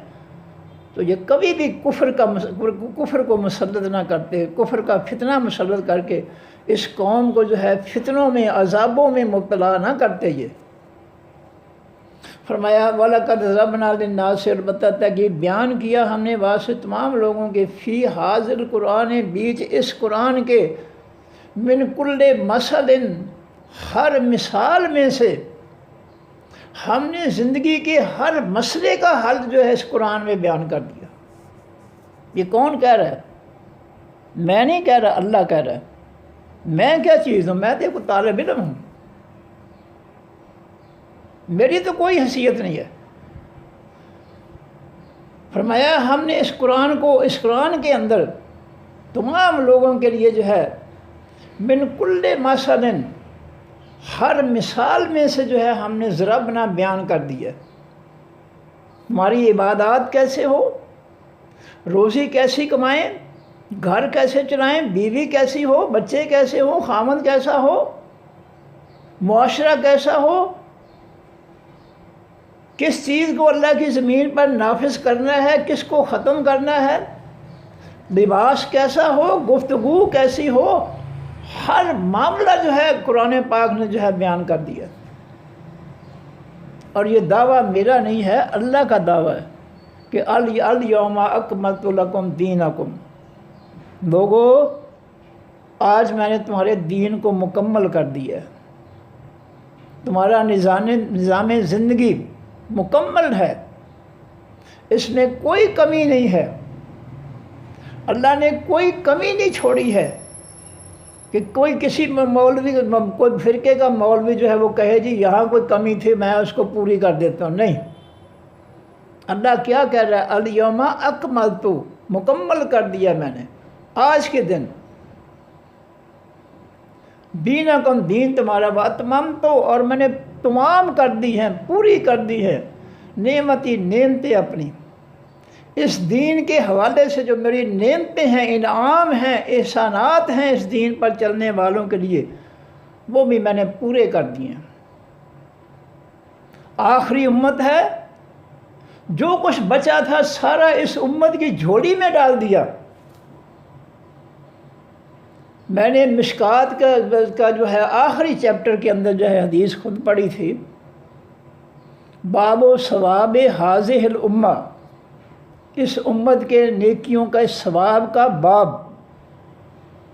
تو یہ کبھی بھی کفر کو مسلط نہ کرتے، کفر کا فتنہ مسلط کر کے اس قوم کو جو ہے فتنوں میں، عذابوں میں مبتلا نہ کرتے۔ یہ فرمایا وَلَقَدْ ضَرَبْنَا لِلنَّاسِ، البتہ تاکہ بیان کیا ہم نے واسطے تمام لوگوں کے، فی حاضر قرآن، بیچ اس قرآن کے، من کل مثل، ہر مثال میں سے ہم نے زندگی کے ہر مسئلے کا حل جو ہے اس قرآن میں بیان کر دیا۔ یہ کون کہہ رہا ہے؟ میں نہیں کہہ رہا، اللہ کہہ رہا ہے۔ میں کیا چیز ہوں؟ میں تو ایک طالب علم ہوں، میری تو کوئی حیثیت نہیں ہے۔ فرمایا ہم نے اس قرآن کے اندر تمام لوگوں کے لیے جو ہے من کل مثل، ہر مثال میں سے جو ہے ہم نے ضربنا بیان کر دیا۔ ہماری عبادات کیسے ہو، روزی کیسی کمائیں، گھر کیسے چلائیں، بیوی کیسی ہو، بچے کیسے ہوں، خامند کیسا ہو، معاشرہ کیسا ہو، کس چیز کو اللہ کی زمین پر نافذ کرنا ہے، کس کو ختم کرنا ہے، لباس کیسا ہو، گفتگو کیسی ہو، ہر معاملہ جو ہے قرآن پاک نے جو ہے بیان کر دیا۔ اور یہ دعویٰ میرا نہیں ہے، اللہ کا دعویٰ ہے کہ الیوم اکملت لکم دینکم، لوگو آج میں نے تمہارے دین کو مکمل کر دیا ہے، تمہارا نظام زندگی مکمل ہے، اس میں کوئی کمی نہیں ہے، اللہ نے کوئی کمی نہیں چھوڑی ہے کہ کوئی کسی مولوی، کوئی فرقے کا مولوی جو ہے وہ کہے جی یہاں کوئی کمی تھی میں اس کو پوری کر دیتا ہوں۔ نہیں، اللہ کیا کہہ رہا ہے؟ الیوم اکملت، مکمل کر دیا میں نے آج کے دن، دینکم، دین تمہارا، واتممت، اور میں نے تمام کر دی ہیں، پوری کر دی ہے، نعمتی، نعمتیں اپنی، اس دین کے حوالے سے جو میری نعمتیں ہیں، انعام ہیں، احسانات ہیں اس دین پر چلنے والوں کے لیے، وہ بھی میں نے پورے کر دیے ہیں۔ آخری امت ہے، جو کچھ بچا تھا سارا اس امت کی جھولی میں ڈال دیا۔ میں نے مشکات کا جو ہے آخری چیپٹر کے اندر جو ہے حدیث خود پڑھی تھی، باب و ثواب حاضح الامہ، اس امت کے نیکیوں کا، اس ثواب کا باب،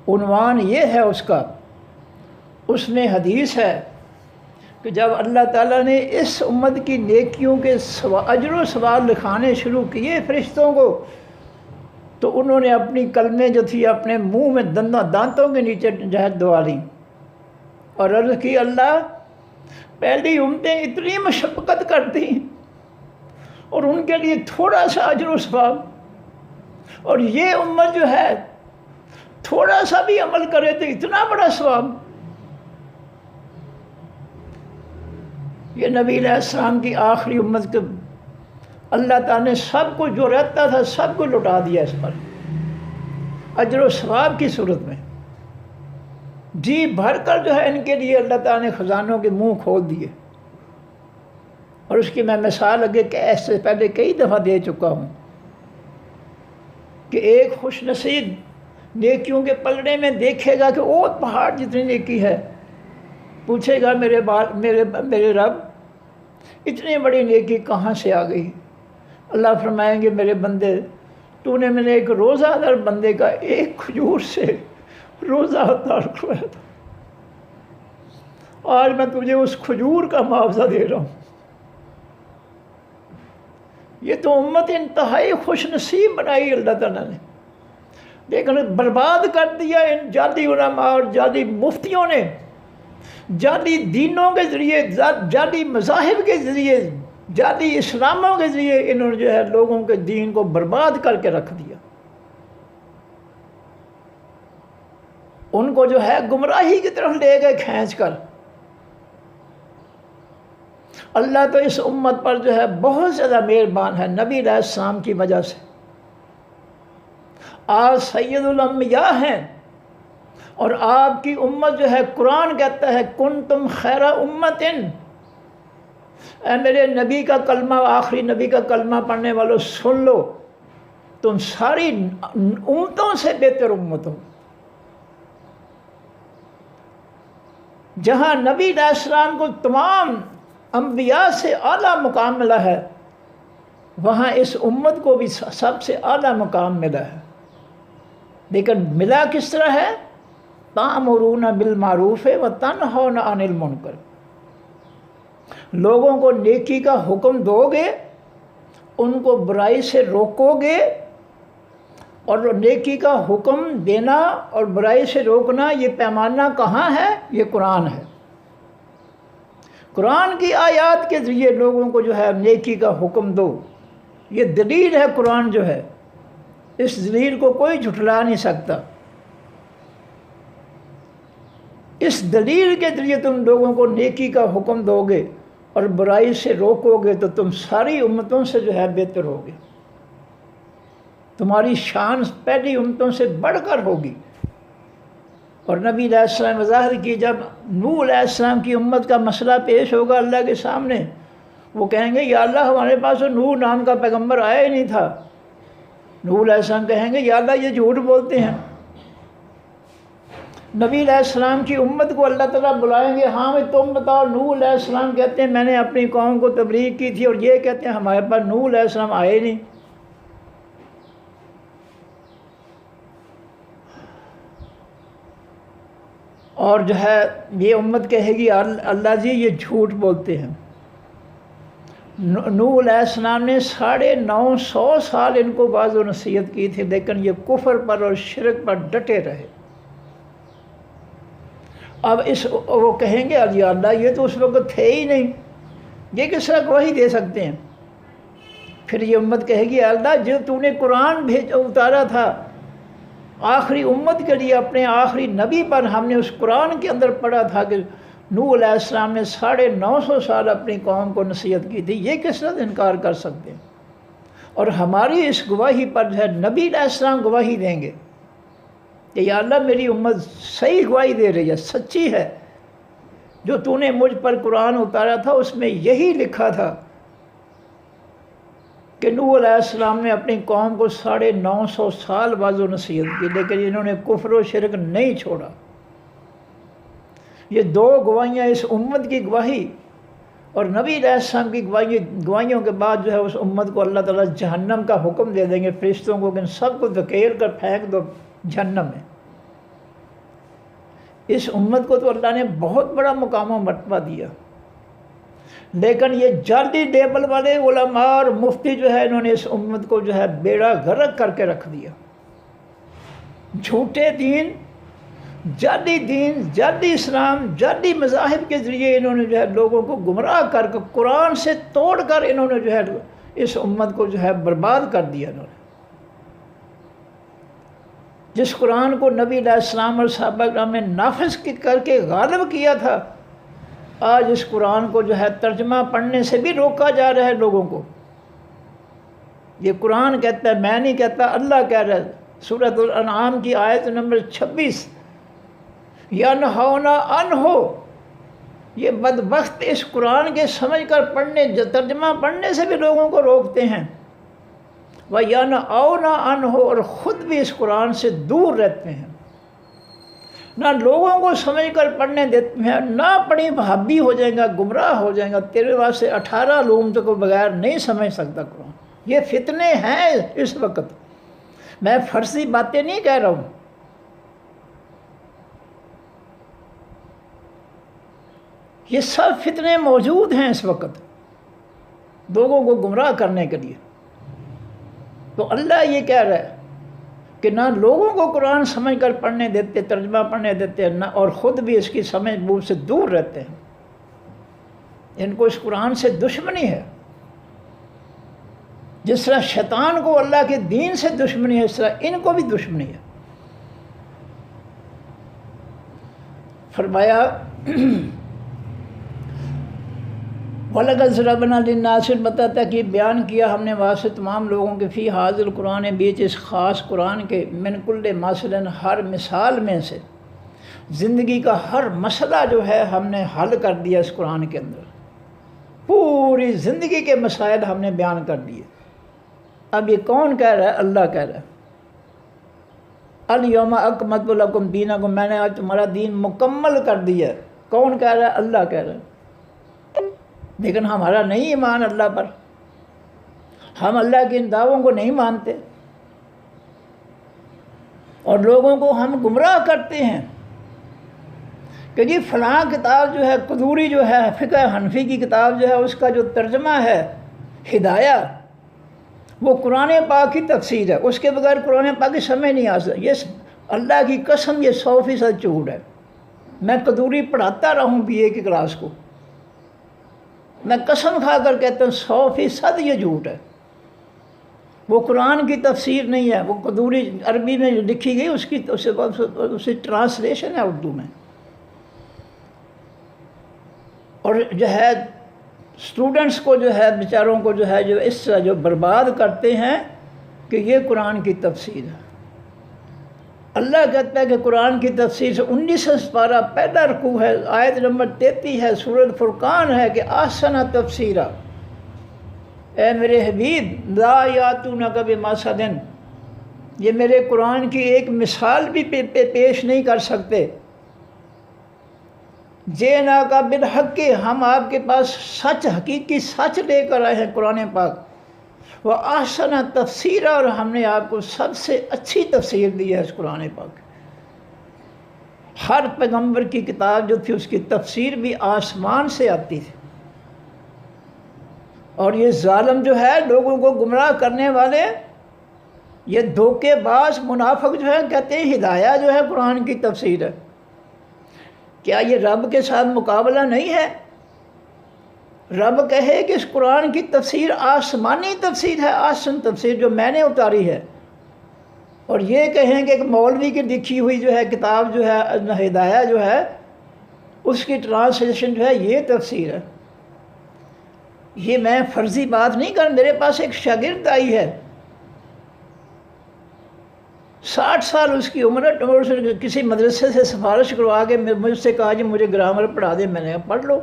عنوان یہ ہے اس کا۔ اس میں حدیث ہے کہ جب اللہ تعالیٰ نے اس امت کی نیکیوں کے اجر و ثواب لکھانے شروع کیے فرشتوں کو، تو انہوں نے اپنی کلمیں جو تھی اپنے منہ میں دانتوں کے نیچے جو ہے دبا لیں اور عرض کی اللہ پہلی امتیں اتنی مشقت کرتی اور ان کے لیے تھوڑا سا اجر و ثواب، اور یہ امت جو ہے تھوڑا سا بھی عمل کرے تو اتنا بڑا ثواب۔ یہ نبی علیہ السلام کی آخری امت کے اللہ تعالیٰ نے سب کو جو رہتا تھا سب کو لٹا دیا اس پر اجر و ثواب کی صورت میں، جی بھر کر جو ہے ان کے لیے اللہ تعالیٰ نے خزانوں کے منہ کھول دیے۔ اور اس کی میں مثال آگے اس سے پہلے کئی دفعہ دے چکا ہوں کہ ایک خوش نصیب نیکیوں کے پلڑے میں دیکھے گا کہ وہ پہاڑ جتنی نیکی ہے، پوچھے گا میرے رب اتنی بڑی نیکی کہاں سے آ گئی؟ اللہ فرمائیں گے میرے بندے تو نے میں نے ایک روزہ دار بندے کا ایک کھجور سے روزہ افطار کرایا تھا، آج میں تجھے اس کھجور کا معاوضہ دے رہا ہوں۔ یہ تو امت انتہائی خوش نصیب بنائی اللہ تعالیٰ نے، لیکن برباد کر دیا ان جعلی علماء اور جعلی مفتیوں نے، جعلی دینوں کے ذریعے، جعلی مذاہب کے ذریعے، جعلی اسلاموں کے ذریعے انہوں نے جو ہے لوگوں کے دین کو برباد کر کے رکھ دیا، ان کو جو ہے گمراہی کی طرف لے گئے کھینچ کر۔ اللہ تو اس امت پر جو ہے بہت زیادہ مہربان ہے نبی علیہ السلام کی وجہ سے۔ آج سید الانبیاء ہیں اور آپ کی امت جو ہے، قرآن کہتا ہے کنتم خیر امت، اے میرے نبی کا کلمہ، آخری نبی کا کلمہ پڑھنے والوں سن لو، تم ساری امتوں سے بہتر امت ہو۔ جہاں نبی علیہ السلام کو تمام انبیاء سے اعلیٰ مقام ملا ہے، وہاں اس امت کو بھی سب سے اعلیٰ مقام ملا ہے، لیکن ملا کس طرح ہے؟ تَأْمُرُونَ بِالْمَعْرُوفِ وَتَنْهَوْنَ عَنِ الْمُنْکَرِ، لوگوں کو نیکی کا حکم دو گے، ان کو برائی سے روکو گے، اور نیکی کا حکم دینا اور برائی سے روکنا یہ پیمانہ کہاں ہے؟ یہ قرآن ہے۔ قرآن کی آیات کے ذریعے لوگوں کو جو ہے نیکی کا حکم دو، یہ دلیل ہے قرآن جو ہے، اس دلیل کو کوئی جھٹلا نہیں سکتا۔ اس دلیل کے ذریعے تم لوگوں کو نیکی کا حکم دو گے اور برائی سے روکو گے تو تم ساری امتوں سے جو ہے بہتر ہوگے، تمہاری شان پہلی امتوں سے بڑھ کر ہوگی۔ اور نبی علیہ السلام ظاہر کی، جب نوح علیہ السلام کی امت کا مسئلہ پیش ہوگا اللہ کے سامنے، وہ کہیں گے یا اللہ ہمارے پاس تو نوح نام کا پیغمبر آیا ہی نہیں تھا۔ نوح علیہ السلام کہیں گے یا اللہ یہ جھوٹ بولتے ہیں۔ نبی علیہ السلام کی امت کو اللہ تعالیٰ بلائیں گے، ہاں میں تم بتاؤ، نوح علیہ السلام کہتے ہیں میں نے اپنی قوم کو تبلیغ کی تھی، اور یہ کہتے ہیں ہمارے پاس نوح علیہ السلام آئے نہیں۔ اور جو ہے یہ امت کہے گی اللہ جی یہ جھوٹ بولتے ہیں۔ نوح علیہ السلام نے 950 سال ان کو واعظ و نصیحت کی تھی، لیکن یہ کفر پر اور شرک پر ڈٹے رہے۔ اب وہ کہیں گے یا اللہ یہ تو اس وقت تھے ہی نہیں، یہ کس طرح گواہی دے سکتے ہیں؟ پھر یہ امت کہے گی اللہ جو تو نے قرآن اتارا تھا آخری امت کے لیے، اپنے آخری نبی پر، ہم نے اس قرآن کے اندر پڑھا تھا کہ نوح علیہ السلام نے 950 سال اپنی قوم کو نصیحت کی تھی، یہ کس طرح انکار کر سکتے ہیں؟ اور ہماری اس گواہی پر جو ہے نبی علیہ السلام گواہی دیں گے کہ یا اللہ میری امت صحیح گواہی دے رہی ہے، سچی ہے، جو تو نے مجھ پر قرآن اتارا تھا اس میں یہی لکھا تھا کہ نوح علیہ السلام نے اپنی قوم کو 950 سال واعظ و نصیحت کی، لیکن انہوں نے کفر و شرک نہیں چھوڑا۔ یہ دو گواہیاں، اس امت کی گواہی اور نبی علیہ السلام کی گواہیوں کے بعد جو ہے اس امت کو اللہ تعالیٰ جہنم کا حکم دے دیں گے فرشتوں کو کہ ان سب کو دھکیل کر پھینک دو جہنم میں۔ اس امت کو تو اللہ نے بہت بڑا مقام و مرتبہ دیا، لیکن یہ جعلی لیبل والے علماء اور مفتی جو ہے انہوں نے اس امت کو جو ہے بیڑا غرق کر کے رکھ دیا۔ جھوٹے دین، جعلی اسلام، جعلی مذاہب کے ذریعے انہوں نے جو ہے لوگوں کو گمراہ کر کے قرآن سے توڑ کر انہوں نے جو ہے اس امت کو جو ہے برباد کر دیا۔ انہوں نے جس قرآن کو نبی علیہ السلام اور صحابہ کرام نے نافذ کر کے غالب کیا تھا، آج اس قرآن کو جو ہے ترجمہ پڑھنے سے بھی روکا جا رہا ہے لوگوں کو۔ یہ قرآن کہتا ہے، میں نہیں کہتا، اللہ کہہ رہا ہے۔ سورۃ الانعام کی آیت نمبر 26، ینہونا عنہ، یہ بدبخت اس قرآن کے سمجھ کر پڑھنے، ترجمہ پڑھنے سے بھی لوگوں کو روکتے ہیں، وَيَنْأَوْنَ عَنْهُ، اور خود بھی اس قرآن سے دور رہتے ہیں، نہ لوگوں کو سمجھ کر پڑھنے دیتے ہیں، نہ پڑھی بھابی ہو جائیں گا، گمراہ ہو جائیں گا، تیرے واسطے 18 علوم تو کو بغیر نہیں سمجھ سکتا قرآن۔ یہ فتنے ہیں اس وقت، میں فرضی باتیں نہیں کہہ رہا ہوں۔ یہ سب فتنے موجود ہیں اس وقت لوگوں کو گمراہ کرنے کے لیے۔ تو اللہ یہ کہہ رہا ہے کہ نہ لوگوں کو قرآن سمجھ کر پڑھنے دیتے، ترجمہ پڑھنے دیتے، نہ اور خود بھی اس کی سمجھ بوجھ سے دور رہتے ہیں۔ ان کو اس قرآن سے دشمنی ہے، جس طرح شیطان کو اللہ کے دین سے دشمنی ہے، اس طرح ان کو بھی دشمنی ہے۔ فرمایا وَلَقَدْ ضَرَبْنَا لِلنَّاسِ بتاتا کہ بیان کیا ہم نے واسطے تمام لوگوں کے فی حاضر قرآن بیچ اس خاص قرآن کے من کل مثلاً ہر مثال میں سے، زندگی کا ہر مسئلہ جو ہے ہم نے حل کر دیا اس قرآن کے اندر، پوری زندگی کے مسائل ہم نے بیان کر دیے۔ اب یہ کون کہہ رہا ہے؟ اللہ کہہ رہا ہے الیوم اکملت لکم دینکم، میں نے آج تمہارا دین مکمل کر دیا ہے۔ کون کہہ رہا ہے؟ اللہ کہہ رہا ہے۔ لیکن ہمارا نہیں ایمان اللہ پر، ہم اللہ کے ان دعووں کو نہیں مانتے، اور لوگوں کو ہم گمراہ کرتے ہیں کہ جی فلاں کتاب جو ہے، قدوری جو ہے، فقہ حنفی کی کتاب جو ہے، اس کا جو ترجمہ ہے ہدایہ، وہ قرآن پاک کی تفسیر ہے، اس کے بغیر قرآن پاک کی سمجھ نہیں آ سکتی۔ یہ اللہ کی قسم یہ 100% جھوٹ ہے۔ میں قدوری پڑھاتا رہوں BA کی کلاس کو، میں قسم کھا کر کہتا ہوں 100% یہ جھوٹ ہے۔ وہ قرآن کی تفسیر نہیں ہے، وہ قدوری عربی میں جو لکھی گئی اس کی ٹرانسلیشن ہے اردو میں، اور جو ہے اسٹوڈنٹس کو جو ہے بیچاروں کو جو ہے جو اس طرح جو برباد کرتے ہیں کہ یہ قرآن کی تفسیر ہے۔ اللہ کہتا ہے کہ قرآن کی تفسیر سے 19 سپارہ پہلا رکوع ہے، آیت نمبر 33 ہے، سورۃ فرقان ہے کہ احسن تفسیرا، اے میرے حبیب لا یاتونک بمثل، یہ میرے قرآن کی ایک مثال بھی پیش نہیں کر سکتے، جئناک بالحق، ہم آپ کے پاس سچ، حقیقی سچ لے کر آئے ہیں قرآن پاک، وہ احسن تفسیرہ، اور ہم نے آپ کو سب سے اچھی تفسیر دی ہے اس قرآن پاک۔ ہر پیغمبر کی کتاب جو تھی اس کی تفسیر بھی آسمان سے آتی تھی، اور یہ ظالم جو ہے لوگوں کو گمراہ کرنے والے، یہ دھوکے باز منافق جو ہے کہتے ہیں ہدایہ جو ہے قرآن کی تفسیر ہے۔ کیا یہ رب کے ساتھ مقابلہ نہیں ہے؟ رب کہے کہ اس قرآن کی تفسیر آسمانی تفسیر ہے، آسن تفسیر جو میں نے اتاری ہے، اور یہ کہیں کہ ایک مولوی کی لکھی ہوئی جو ہے کتاب جو ہے ہدایہ جو ہے اس کی ٹرانسلیشن جو ہے یہ تفسیر ہے۔ یہ میں فرضی بات نہیں کر، میرے پاس ایک شاگرد آئی ہے، 60 سال اس کی عمر ہے، اور کسی مدرسے سے سفارش کروا کے مجھ سے کہا جی مجھے گرامر پڑھا دے، میں نے کہا پڑھ لو۔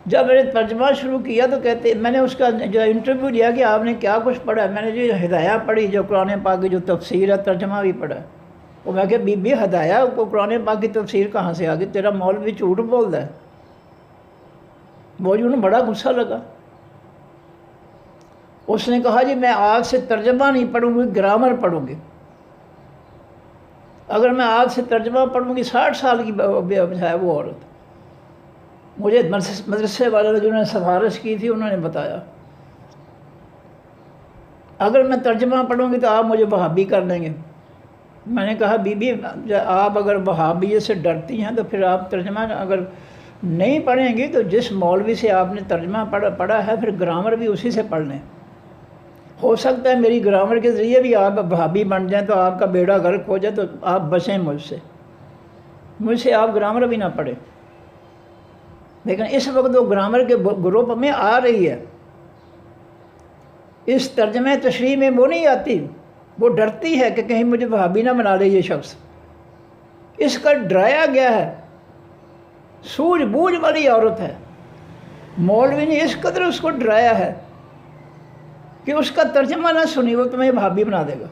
جب میں نے ترجمہ شروع کیا تو کہتے، میں نے اس کا جو انٹرویو لیا کہ آپ نے کیا کچھ پڑھا ہے، میں نے جو ہدایہ پڑھی جو قرآن پاک کی جو تفسیر ہے، ترجمہ بھی پڑھا ہے۔ وہ میں کہ بی بی ہدایہ کو قرآن پاک کی تفسیر کہاں سے آ گئی؟ تیرا مولوی جھوٹ بول رہا ہے۔ مجھے انہیں بڑا غصہ لگا۔ اس نے کہا جی میں آج سے ترجمہ نہیں پڑھوں گی، گرامر پڑھوں گی۔ اگر میں آج سے ترجمہ پڑھوں گی، 60 سال کی ہے وہ عورت، مجھے مدرسے والے جنہوں نے سفارش کی تھی انہوں نے بتایا، اگر میں ترجمہ پڑھوں گی تو آپ مجھے وہابی کر دیں گے۔ میں نے کہا بی بی آپ اگر وہابیت سے ڈرتی ہیں تو پھر آپ ترجمہ اگر نہیں پڑھیں گی تو جس مولوی سے آپ نے ترجمہ پڑھا ہے پھر گرامر بھی اسی سے پڑھ لیں۔ ہو سکتا ہے میری گرامر کے ذریعے بھی آپ وہابی بن جائیں تو آپ کا بیڑا غرق ہو جائے، تو آپ بچیں مجھ سے آپ گرامر بھی نہ پڑھیں۔ لیکن اس وقت وہ گرامر کے گروپ میں آ رہی ہے، اس ترجمہ تشریح میں وہ نہیں آتی، وہ ڈرتی ہے کہ کہیں مجھے وہابی نہ بنا لے یہ شخص۔ اس کا ڈرایا گیا ہے، سوجھ بوجھ والی عورت ہے، مولوی نے اس قدر اس کو ڈرایا ہے کہ اس کا ترجمہ نہ سنی وہ تمہیں وہابی بنا دے گا۔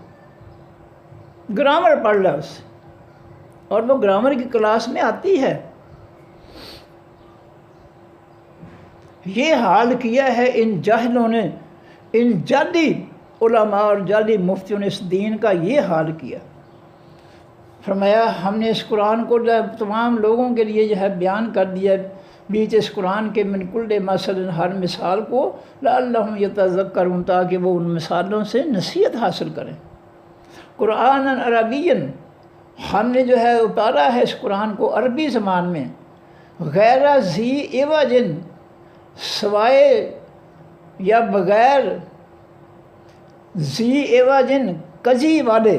گرامر پڑھ لیا اس سے، اور وہ گرامر کی کلاس میں آتی ہے۔ یہ حال کیا ہے ان جاہلوں نے، ان جعلی علماء اور جعلی مفتیوں نے اس دین کا یہ حال کیا۔ فرمایا ہم نے اس قرآن کو تمام لوگوں کے لیے جو ہے بیان کر دیا، بیچ اس قرآن کے من کل مثل ہر مثال کو لعلہم یتذکرون تاکہ وہ ان مثالوں سے نصیحت حاصل کریں۔ قرآن عربی ہم نے جو ہے اتارا ہے اس قرآن کو عربی زبان میں، غیر ذی عوج سوائے یا بغیر ذی عوج کجی والے،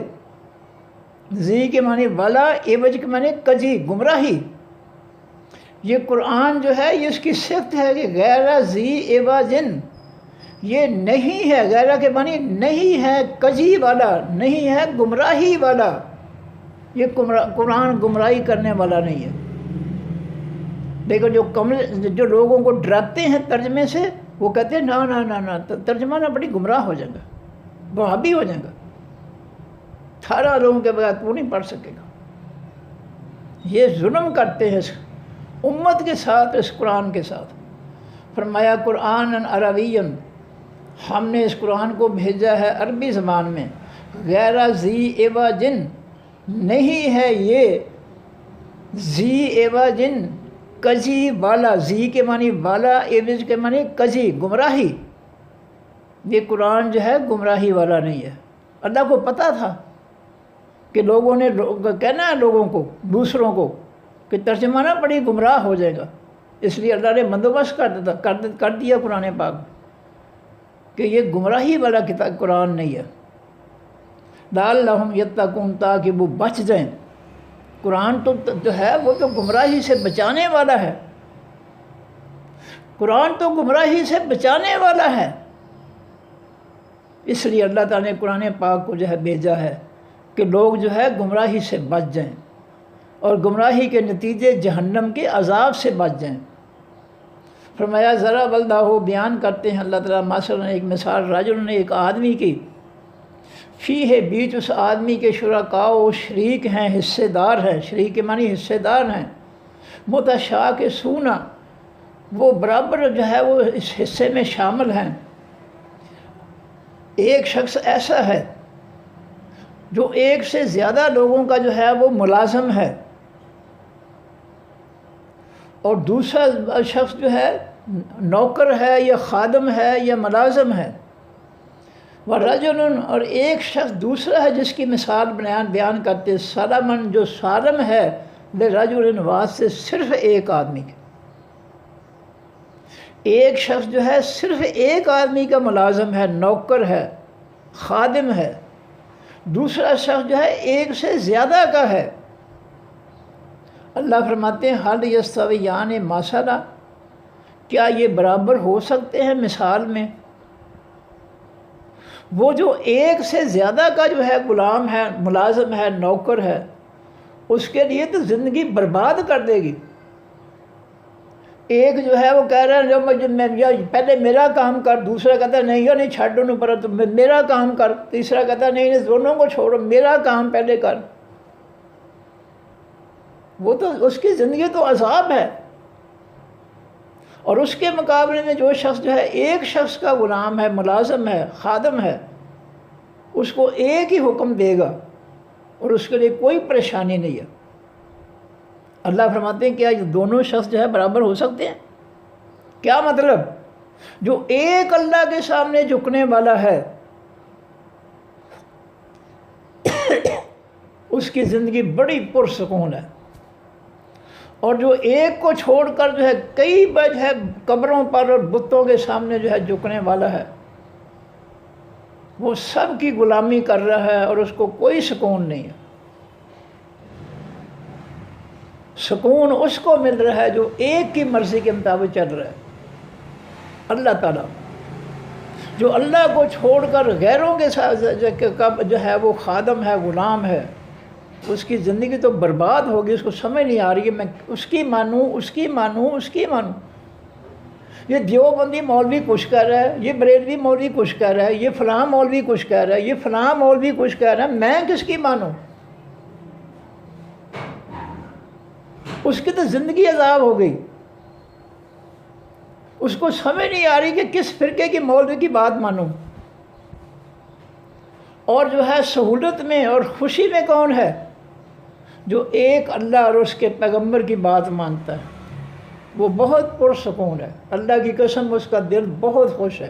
ذی کے معنی والا، عوج کے معنی کجی گمراہی۔ یہ قرآن جو ہے یہ اس کی صفت ہے کہ غیر ذی عوج، یہ نہیں ہے، غیرہ کے معنی نہیں ہے کجی والا، نہیں ہے گمراہی والا، یہ قرآن گمراہی کرنے والا نہیں ہے۔ لیکن جو لوگوں کو ڈراتے ہیں ترجمے سے، وہ کہتے ہیں نا ترجمہ نہ بڑی گمراہ ہو جائے گا، وہابی ہو جائے گا، 18 لوگوں کے بغیر تو نہیں پڑھ سکے گا۔ یہ ظلم کرتے ہیں اس امت کے ساتھ، اس قرآن کے ساتھ۔ فرمایا قرآن عربی، ہم نے اس قرآن کو بھیجا ہے عربی زبان میں، غیر ذی عوج، نہیں ہے یہ ذی عوج کجی والا، ذی کے معنی والا، عوج کے معنی کجی گمراہی، یہ قرآن جو ہے گمراہی والا نہیں ہے۔ اللہ کو پتہ تھا کہ لوگوں نے کہنا ہے لوگوں کو، دوسروں کو کہ ترجمہ نہ بڑی گمراہ ہو جائے گا، اس لیے اللہ نے بندوبست کر دیا قرآن پاک کہ یہ گمراہی والا کتاب قرآن نہیں ہے۔ لعلہم یتقون، تاکہ وہ بچ جائیں۔ قرآن تو جو ہے وہ تو گمراہی سے بچانے والا ہے، قرآن تو گمراہی سے بچانے والا ہے، اس لیے اللہ تعالیٰ نے قرآن پاک کو جو ہے بھیجا ہے کہ لوگ جو ہے گمراہی سے بچ جائیں اور گمراہی کے نتیجے جہنم کے عذاب سے بچ جائیں۔ فرمایا ذرا بلدہ ہو، بیان کرتے ہیں اللہ تعالیٰ مثلاً ایک مثال، رجل نے ایک آدمی کی، فی ہے بیچ اس آدمی کے شرکاء و شریک ہیں، حصے دار ہیں، شریک کے معنی حصے دار ہیں، متشاکسون، وہ برابر جو ہے وہ اس حصے میں شامل ہیں۔ ایک شخص ایسا ہے جو ایک سے زیادہ لوگوں کا جو ہے وہ ملازم ہے، اور دوسرا شخص جو ہے نوکر ہے یا خادم ہے یا ملازم ہے۔ ورجل، اور ایک شخص دوسرا ہے جس کی مثال بیان کرتے، سالمن، جو سالم ہے، لرجل، واسطے صرف ایک آدمی کے، ایک شخص جو ہے صرف ایک آدمی کا ملازم ہے، نوکر ہے، خادم ہے، دوسرا شخص جو ہے ایک سے زیادہ کا ہے۔ اللہ فرماتے ہیں حل یستویان مثلا، کیا یہ برابر ہو سکتے ہیں مثال میں؟ وہ جو ایک سے زیادہ کا جو ہے غلام ہے، ملازم ہے، نوکر ہے، اس کے لیے تو زندگی برباد کر دے گی۔ ایک جو ہے وہ کہہ رہا ہے پہلے میرا کام کر، دوسرا کہتا ہے نہیں نہیں چھڈ انہوں پر، تو میرا کام کر، تیسرا کہتا ہے نہیں دونوں کو چھوڑو، میرا کام پہلے کر۔ وہ تو اس کی زندگی تو عذاب ہے۔ اور اس کے مقابلے میں جو شخص جو ہے ایک شخص کا غلام ہے، ملازم ہے، خادم ہے، اس کو ایک ہی حکم دے گا اور اس کے لیے کوئی پریشانی نہیں ہے۔ اللہ فرماتے ہیں کیا یہ دونوں شخص جو ہے برابر ہو سکتے ہیں؟ کیا مطلب؟ جو ایک اللہ کے سامنے جھکنے والا ہے اس کی زندگی بڑی پرسکون ہے، اور جو ایک کو چھوڑ کر جو ہے کئی بار جو ہے قبروں پر اور بتوں کے سامنے جو ہے جھکنے والا ہے، وہ سب کی غلامی کر رہا ہے اور اس کو کوئی سکون نہیں ہے۔ سکون اس کو مل رہا ہے جو ایک کی مرضی کے مطابق چل رہا ہے۔ اللہ تعالیٰ جو اللہ کو چھوڑ کر غیروں کے ساتھ جو ہے وہ خادم ہے، غلام ہے، اس کی زندگی تو برباد ہوگی، اس کو سمجھ نہیں آ رہی ہے میں اس کی مانوں، اس کی مانوں، اس کی مانوں۔ یہ دیوبندی مولوی کچھ کہہ رہا ہے، یہ بریلوی مولوی کچھ کہہ رہا ہے، یہ فلاں مولوی کچھ کہہ رہا ہے، یہ فلاں مولوی کچھ کہہ رہا ہے، میں کس کی مانوں؟ اس کی تو زندگی عذاب ہو گئی، اس کو سمجھ نہیں آ رہی کہ کس فرقے کی مولوی کی بات مانوں۔ اور جو ہے سہولت میں اور خوشی میں کون ہے؟ جو ایک اللہ اور اس کے پیغمبر کی بات مانتا ہے، وہ بہت پرسکون ہے، اللہ کی قسم اس کا دل بہت خوش ہے۔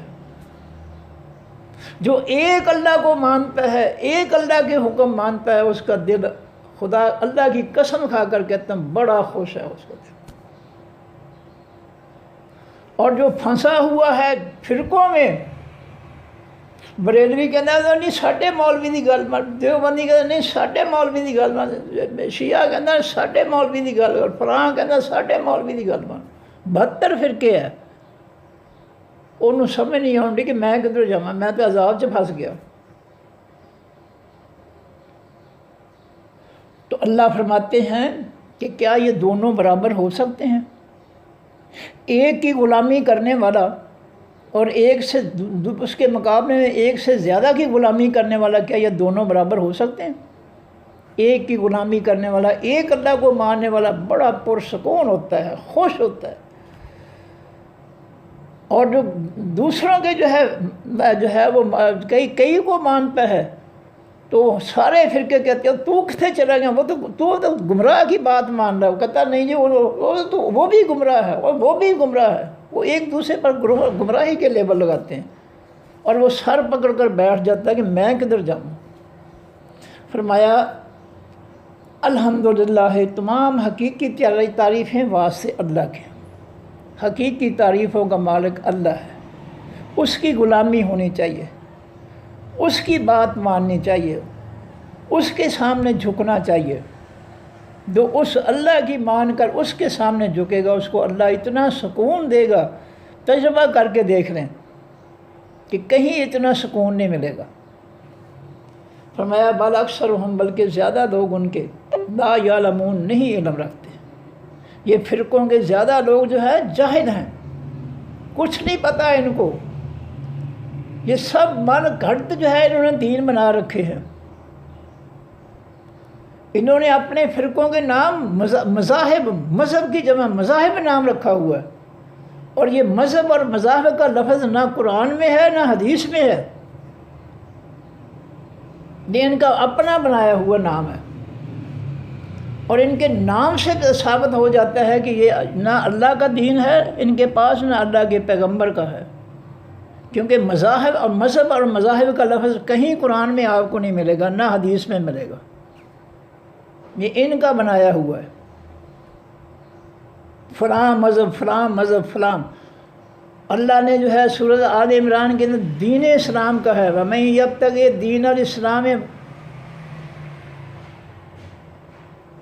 جو ایک اللہ کو مانتا ہے، ایک اللہ کے حکم مانتا ہے، اس کا دل خدا اللہ کی قسم کھا کر کہتا ہوں بڑا خوش ہے اس کا دل۔ اور جو پھنسا ہوا ہے فرقوں میں، بریلوی کہنا ہے نہیں ساڈے مولوی دی گل مان، دیوبندی کہنا نہیں ساڈے مولوی دی گل مان، شیعہ کہنا ساڈے مولوی دی گل، اور فلاں کہنا ساڈے مولوی دی گل مان۔ 72 فرقے ہے، انہوں سمجھ نہیں آتی کہ میں کدھر جاواں، میں تو عذاب چ پھنس گیا۔ تو اللہ فرماتے ہیں کہ کیا یہ دونوں برابر ہو سکتے ہیں؟ ایک کی غلامی کرنے والا اور ایک سے اس کے مقابلے میں ایک سے زیادہ کی غلامی کرنے والا، کیا یہ دونوں برابر ہو سکتے ہیں؟ ایک کی غلامی کرنے والا، ایک اللہ کو ماننے والا بڑا پرسکون ہوتا ہے، خوش ہوتا ہے، اور جو دوسروں کے جو ہے وہ کئی کو مانتا ہے تو سارے فرقے کہتے ہیں تو کتنے چلا گیا، وہ تو گمراہ کی بات مان رہا ہے۔ وہ کہتا نہیں جی وہ بھی گمراہ ہے اور وہ بھی گمراہ ہے۔ وہ ایک دوسرے پر گمراہی کے لیبل لگاتے ہیں، اور وہ سر پکڑ کر بیٹھ جاتا ہے کہ میں کدھر جاؤں۔ فرمایا الحمدللہ، تمام حقیقی تعریفیں واسطے اللہ کے، حقیقی تعریفوں کا مالک اللہ ہے، اس کی غلامی ہونی چاہیے، اس کی بات ماننی چاہیے، اس کے سامنے جھکنا چاہیے۔ جو اس اللہ کی مان کر اس کے سامنے جھکے گا، اس کو اللہ اتنا سکون دے گا، تجربہ کر کے دیکھ لیں کہ کہیں اتنا سکون نہیں ملے گا۔ فرمایا بل اکثرہم، بلکہ زیادہ لوگ ان کے لا یعلمون، نہیں علم رکھتے۔ یہ فرقوں کے زیادہ لوگ جو ہے جاہل ہیں، کچھ نہیں پتہ ان کو، یہ سب من گھڑت جو ہے انہوں نے دین بنا رکھے ہیں۔ انہوں نے اپنے فرقوں کے نام مذاہب، مذہب کی جمع مذاہب نام رکھا ہوا ہے، اور یہ مذہب اور مذاہب کا لفظ نہ قرآن میں ہے نہ حدیث میں ہے، یہ ان کا اپنا بنایا ہوا نام ہے، اور ان کے نام سے ثابت ہو جاتا ہے کہ یہ نہ اللہ کا دین ہے ان کے پاس، نہ اللہ کے پیغمبر کا ہے، کیونکہ مذاہب اور مذہب اور مذاہب کا لفظ کہیں قرآن میں آپ کو نہیں ملے گا، نہ حدیث میں ملے گا، یہ ان کا بنایا ہوا ہے۔ فلاں مذہب فلاں مذہب فلاں، اللہ نے جو ہے سورۃ آل عمران کے اندر دین اسلام کا ہے، وَمَن یبتغِ دین الاسلام،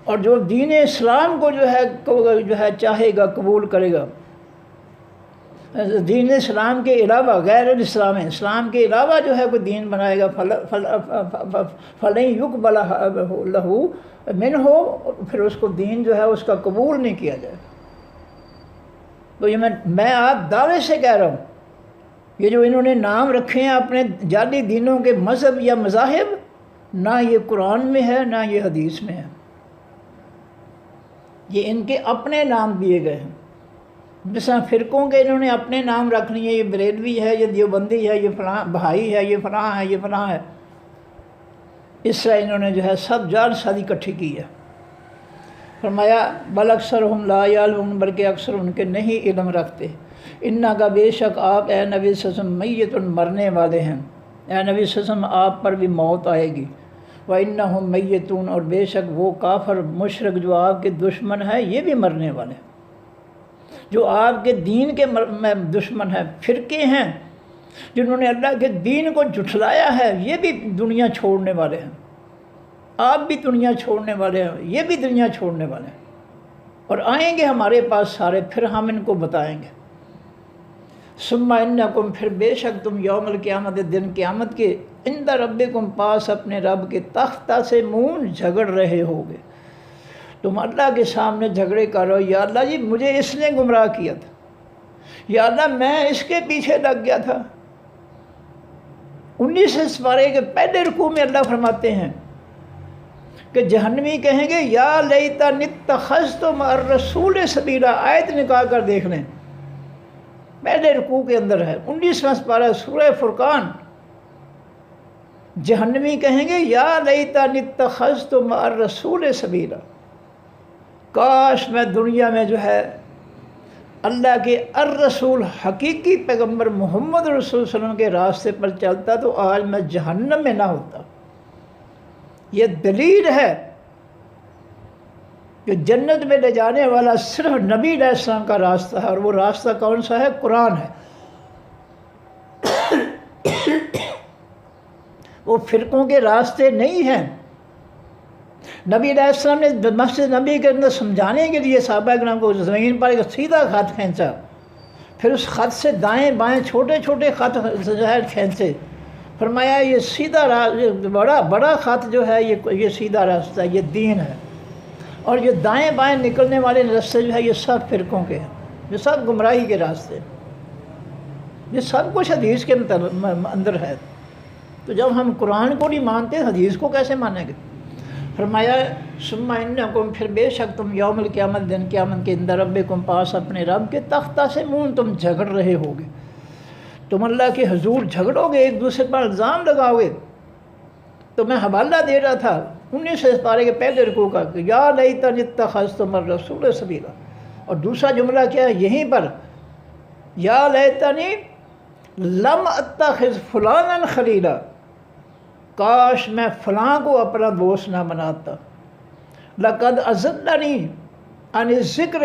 اور جو دین اسلام کو جو ہے چاہے گا قبول کرے گا، دین اسلام کے علاوہ غیر الاسلام، اسلام کے علاوہ جو ہے کوئی دین بنائے گا فَلَن يُقْبَلَ لَهُ مِنْهُ، پھر اس کو دین جو ہے اس کا قبول نہیں کیا جائے۔ تو یہ میں آپ دعوے سے کہہ رہا ہوں، یہ جو انہوں نے نام رکھے ہیں اپنے جعلی دینوں کے مذہب یا مذاہب، نہ یہ قرآن میں ہے نہ یہ حدیث میں ہے، یہ ان کے اپنے نام دیے گئے ہیں۔ جس طرح فرقوں کے انہوں نے اپنے نام رکھ لیے، یہ بریلوی ہے، یہ دیوبندی ہے، یہ فلاں بہائی ہے، یہ فلاں ہے، یہ فلاں ہے، اس طرح انہوں نے جو ہے سب جال سازی اکٹھی کی ہے۔ فرمایا بل اکثرہم لا یعلمون، بلکہ اکثر ان کے نہیں علم رکھتے۔ انا کا بے شک آپ اے نبی صلی اللہ علیہ وسلم میتن، مرنے والے ہیں، اے نبی صلی اللہ علیہ وسلم آپ پر بھی موت آئے گی، وَإِنَّهُمْ مَيِّتُونَ، اور بے شک وہ کافر مشرک جو آپ کے دشمن ہیں یہ بھی مرنے والے ہیں، جو آپ کے دین کے دشمن ہیں، فرقے ہیں جنہوں نے اللہ کے دین کو جھٹلایا ہے، یہ بھی دنیا چھوڑنے والے ہیں، آپ بھی دنیا چھوڑنے والے ہیں، یہ بھی دنیا چھوڑنے والے ہیں، اور آئیں گے ہمارے پاس سارے، پھر ہم ان کو بتائیں گے۔ ثم انکم، پھر بے شک تم یوم القیامت، دن قیامت کے، عند ربکم، پاس اپنے رب کے، تختہ سے منہ جھگڑ رہے ہوگے، تم اللہ کے سامنے جھگڑے کر رہے ہو، یا اللہ جی مجھے اس نے گمراہ کیا تھا، یا اللہ میں اس کے پیچھے لگ گیا تھا۔ 19 سپارے کے پہلے رکوع میں اللہ فرماتے ہیں کہ جہنمی کہیں گے یا لیتنی اتخذت مع الرسول سبیلا، آیت نکال کر دیکھ لیں، پہلے رکوع کے اندر ہے، 19واں سپارہ سورہ فرقان۔ جہنمی کہیں گے یا لیتنی اتخذت مع الرسول سبیلا، کاش میں دنیا میں جو ہے اللہ کے الرسول حقیقی پیغمبر محمد رسول صلی اللہ علیہ وسلم کے راستے پر چلتا تو آج میں جہنم میں نہ ہوتا۔ یہ دلیل ہے کہ جنت میں لے جانے والا صرف نبی علیہ السلام کا راستہ ہے، اور وہ راستہ کون سا ہے؟ قرآن ہے۔ وہ فرقوں کے راستے نہیں ہیں۔ نبی علیہ السلام نے مسجد نبی کے اندر سمجھانے کے لیے صحابہ کرام کو زمین پر ایک سیدھا خط کھینچا، پھر اس خط سے دائیں بائیں چھوٹے چھوٹے خط جو ہے کھینچے، فرمایا یہ سیدھا بڑا خط جو ہے یہ سیدھا راستہ ہے، یہ دین ہے، اور یہ دائیں بائیں نکلنے والے راستے جو ہے یہ سب فرقوں کے ہیں، یہ سب گمراہی کے راستے، یہ سب کچھ حدیث کے اندر ہے۔ تو جب ہم قرآن کو نہیں مانتے حدیث کو کیسے مانیں گے؟ فرمایا ثم انکم، پھر بے شک تم یوم القیامت دن قیامت کے اندر ربکم پاس اپنے رب کے تختہ سے منہ تم جھگڑ رہے ہوگے، تم اللہ کے حضور جھگڑو گے، ایک دوسرے پر الزام لگاؤ گے۔ تو میں حوالہ دے رہا تھا 19 پارے کے پہلے رکوع کا کہ یا لیتنی اتخذت مع الرسول سبیلا، اور دوسرا جملہ کیا ہے یہیں پر، یا لیتنی لم اتخذ فلانا خلیلا، کاش میں فلاں کو اپنا دوست نہ بناتا، لقد اضلنی عن الذکر،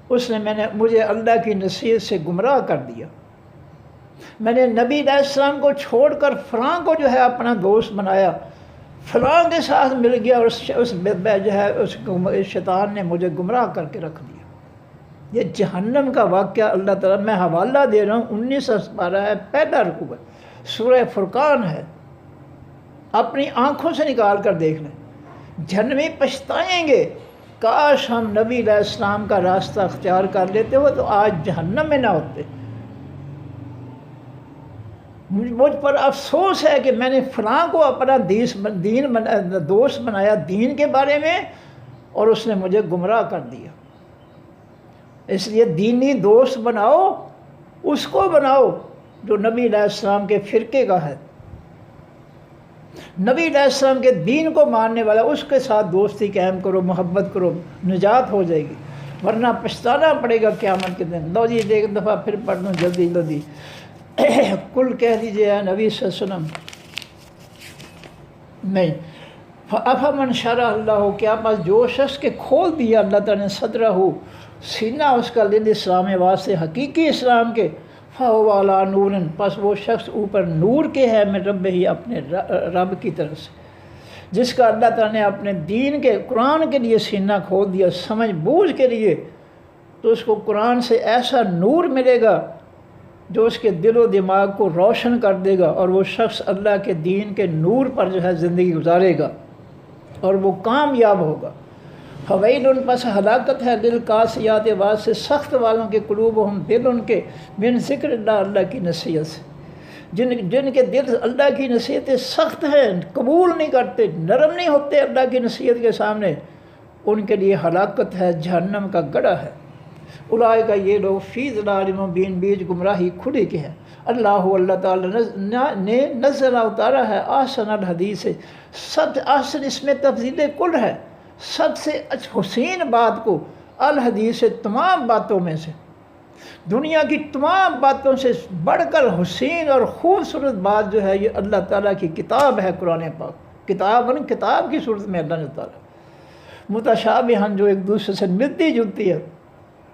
اس نے مجھے اللہ کی نصیحت سے گمراہ کر دیا۔ میں نے نبی علیہ السلام کو چھوڑ کر فلاں کو جو ہے اپنا دوست بنایا، فلاں کے ساتھ مل گیا، اور اس جو ہے اس شیطان نے مجھے گمراہ کر کے رکھ دیا۔ یہ جہنم کا واقعہ اللہ تعالیٰ، میں حوالہ دے رہا ہوں 19 پارہ ہے، پہلا رکوع ہے، سورہ فرقان ہے، اپنی آنکھوں سے نکال کر دیکھ لیں۔ جہنمی پچھتائیں گے، کاش ہم نبی علیہ السلام کا راستہ اختیار کر لیتے ہو تو آج جہنم میں نہ ہوتے۔ مجھ پر افسوس ہے کہ میں نے فلاں کو اپنا دوست بنایا دین کے بارے میں، اور اس نے مجھے گمراہ کر دیا۔ اس لیے دینی دوست بناؤ، اس کو بناؤ جو نبی علیہ السلام کے فرقے کا ہے، نبی علیہ السلام کے دین کو ماننے والا، اس کے ساتھ دوستی قائم کرو، محبت کرو، نجات ہو جائے گی، ورنہ پچھتانا پڑے گا قیامت کے دن۔ لو جی ایک دفعہ پھر پڑھ دوں جلدی جلدی، کل کہہ دیجیے اے نبی صلی اللہ علیہ وسلم، نہیں فَأَفَمَنْ شَرَحَ اللَّهُ، کیا بس جو شخص کے کھول دیا اللہ تعالیٰ نے صدرہ ہو، سینہ اس کا لل اسلام واسطے حقیقی اسلام کے، فَهُوَ عَلَىٰ نُورٍ، پس وہ شخص اوپر نور کے ہے، من رب ہی، اپنے رب کی طرف سے۔ جس کا اللہ تعالیٰ نے اپنے دین کے قرآن کے لیے سینہ کھول دیا سمجھ بوجھ کے لیے، تو اس کو قرآن سے ایسا نور ملے گا جو اس کے دل و دماغ کو روشن کر دے گا، اور وہ شخص اللہ کے دین کے نور پر جو ہے زندگی گزارے گا اور وہ کامیاب ہوگا۔ فویل، پس ہلاکت ہے للقاسیات، بعد سے سخت والوں کے قلوب، ہم دل ان کے، من ذکر اللہ، اللہ کی نصیحت سے، جن کے دل اللہ کی نصیحتیں سخت ہیں، قبول نہیں کرتے، نرم نہیں ہوتے اللہ کی نصیحت کے سامنے، ان کے لیے ہلاکت ہے، جہنم کا گڑھا ہے۔ اولئک کا یہ لوگ فی ضلال مبین، بیچ گمراہی کھلی کے ہیں۔ اللہ تعالیٰ نے نزل اتارا ہے احسن الحدیث، سب احسن، اس میں تفضیل کل ہے، سب سے حسین بات کو، الحدیث، تمام باتوں میں سے، دنیا کی تمام باتوں سے بڑھ کر حسین اور خوبصورت بات جو ہے یہ اللہ تعالیٰ کی کتاب ہے، قرآن پاک۔ کتاب کی صورت میں اللہ نے اتارا، متشابہن، جو ایک دوسرے سے ملتی جلتی ہے،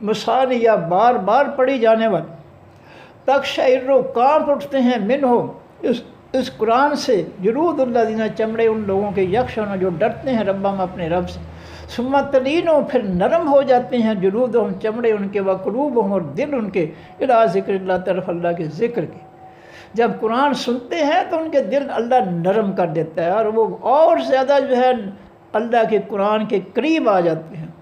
مثانیہ، بار بار پڑھی جانے والی، تقشعر، کانپ اٹھتے ہیں، منہ، اس قرآن سے، جلود الذین، چمڑے ان لوگوں کے، یخشون، جو ڈرتے ہیں، ربہم، اپنے رب سے، ثم تلین، پھر نرم ہو جاتے ہیں، جلودہم، چمڑے ان کے، وقلوبہم، اور دل ان کے، الی ذکر اللہ، طرف اللہ کے ذکر کے۔ جب قرآن سنتے ہیں تو ان کے دل اللہ نرم کر دیتا ہے، اور وہ اور زیادہ جو ہے اللہ کے قرآن کے قریب آ جاتے ہیں۔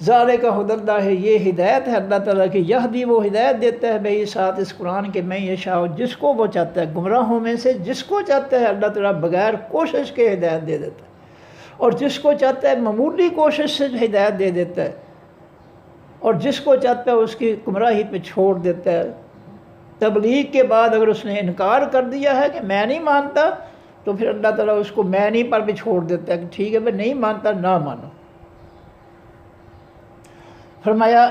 ذالک ھدی اللہ، یہ ہدایت ہے اللہ تعالیٰ کی، یہدی، وہ ہدایت دیتا ہے، بہی، ساتھ اس قرآن کے، میں یشاء، جس کو وہ چاہتا ہے، گمراہوں میں سے جس کو چاہتا ہے اللہ تعالیٰ بغیر کوشش کے ہدایت دے دیتا ہے، اور جس کو چاہتا ہے معمولی کوشش سے ہدایت دے دیتا ہے، اور جس کو چاہتا ہے اس کی گمراہی پہ چھوڑ دیتا ہے۔ تبلیغ کے بعد اگر اس نے انکار کر دیا ہے کہ میں نہیں مانتا، تو پھر اللہ تعالیٰ اس کو میں نہیں پر بھی چھوڑ دیتا ہے کہ ٹھیک ہے میں نہیں مانتا، نہ مانو۔ فرمایا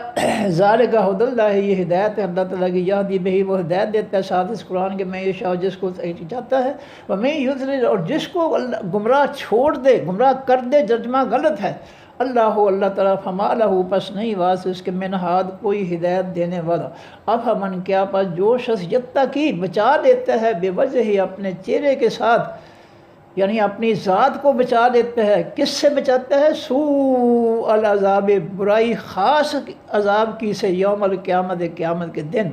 ذالک ھدی اللہ، یہ ہدایت ہے اللہ تعالیٰ کی، یہدی بہ، وہ ہدایت دیتا ہے ساتھ اس قرآن کے، میں یشاء، جس کو چاہتا ہے، ومن یضلل، اور جس کو اللہ گمراہ چھوڑ دے، گمراہ کر دے، ترجمہ غلط ہے، اللہ تعالیٰ، فما لہ، پس نہیں واسطے اس کے، من ہاد، کوئی ہدایت دینے والا، افمن، کیا پس جو شخص یتقی، بچا لیتا ہے، بے وجہ ہی، اپنے چہرے کے ساتھ، یعنی اپنی ذات کو بچا لیتا ہے، کس سے بچاتا ہے؟ سوء العذاب، برائی خاص عذاب کی سے، یوم القیامت، قیامت کے دن،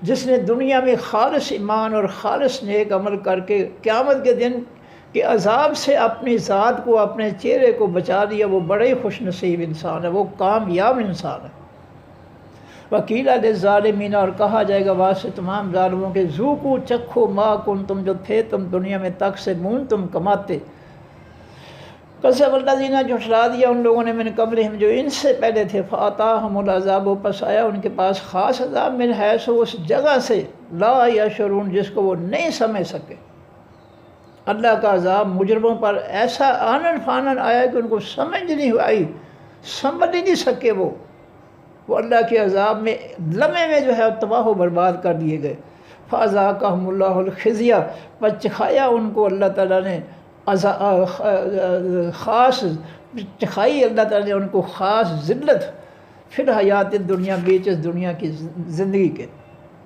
جس نے دنیا میں خالص ایمان اور خالص نیک عمل کر کے قیامت کے دن کے عذاب سے اپنی ذات کو، اپنے چہرے کو بچا لیا، وہ بڑے خوش نصیب انسان ہے، وہ کامیاب انسان ہے۔ وکیل للظالمین، اور کہا جائے گا واسطے تمام ظالموں کے، ذوقوا، چکھو، ما کنتم، جو تھے تم دنیا میں تکسبون، تم کماتے، کذب الذین، جھٹلا دیا ان لوگوں نے، من قبلہم، جو ان سے پہلے تھے، فاتاہم العذاب، پس آیا ان کے پاس خاص عذاب، من حیث، اس جگہ سے، لا یشعرون، جس کو وہ نہیں سمجھ سکے۔ اللہ کا عذاب مجرموں پر ایسا آنن فانن آیا کہ ان کو سمجھ نہیں آئی، سمجھ نہیں سکے، وہ اللہ کے عذاب میں لمحے میں جو ہے تباہ و برباد کر دیے گئے۔ فَأَذَاقَهُمُ اللَّهُ الْخِزْيَ، پس چکھایا ان کو اللہ تعالیٰ نے خاص، چکھائی اللہ تعالیٰ نے ان کو خاص ذلت، فی الحیات دنیا، بیچ اس دنیا کی زندگی کے،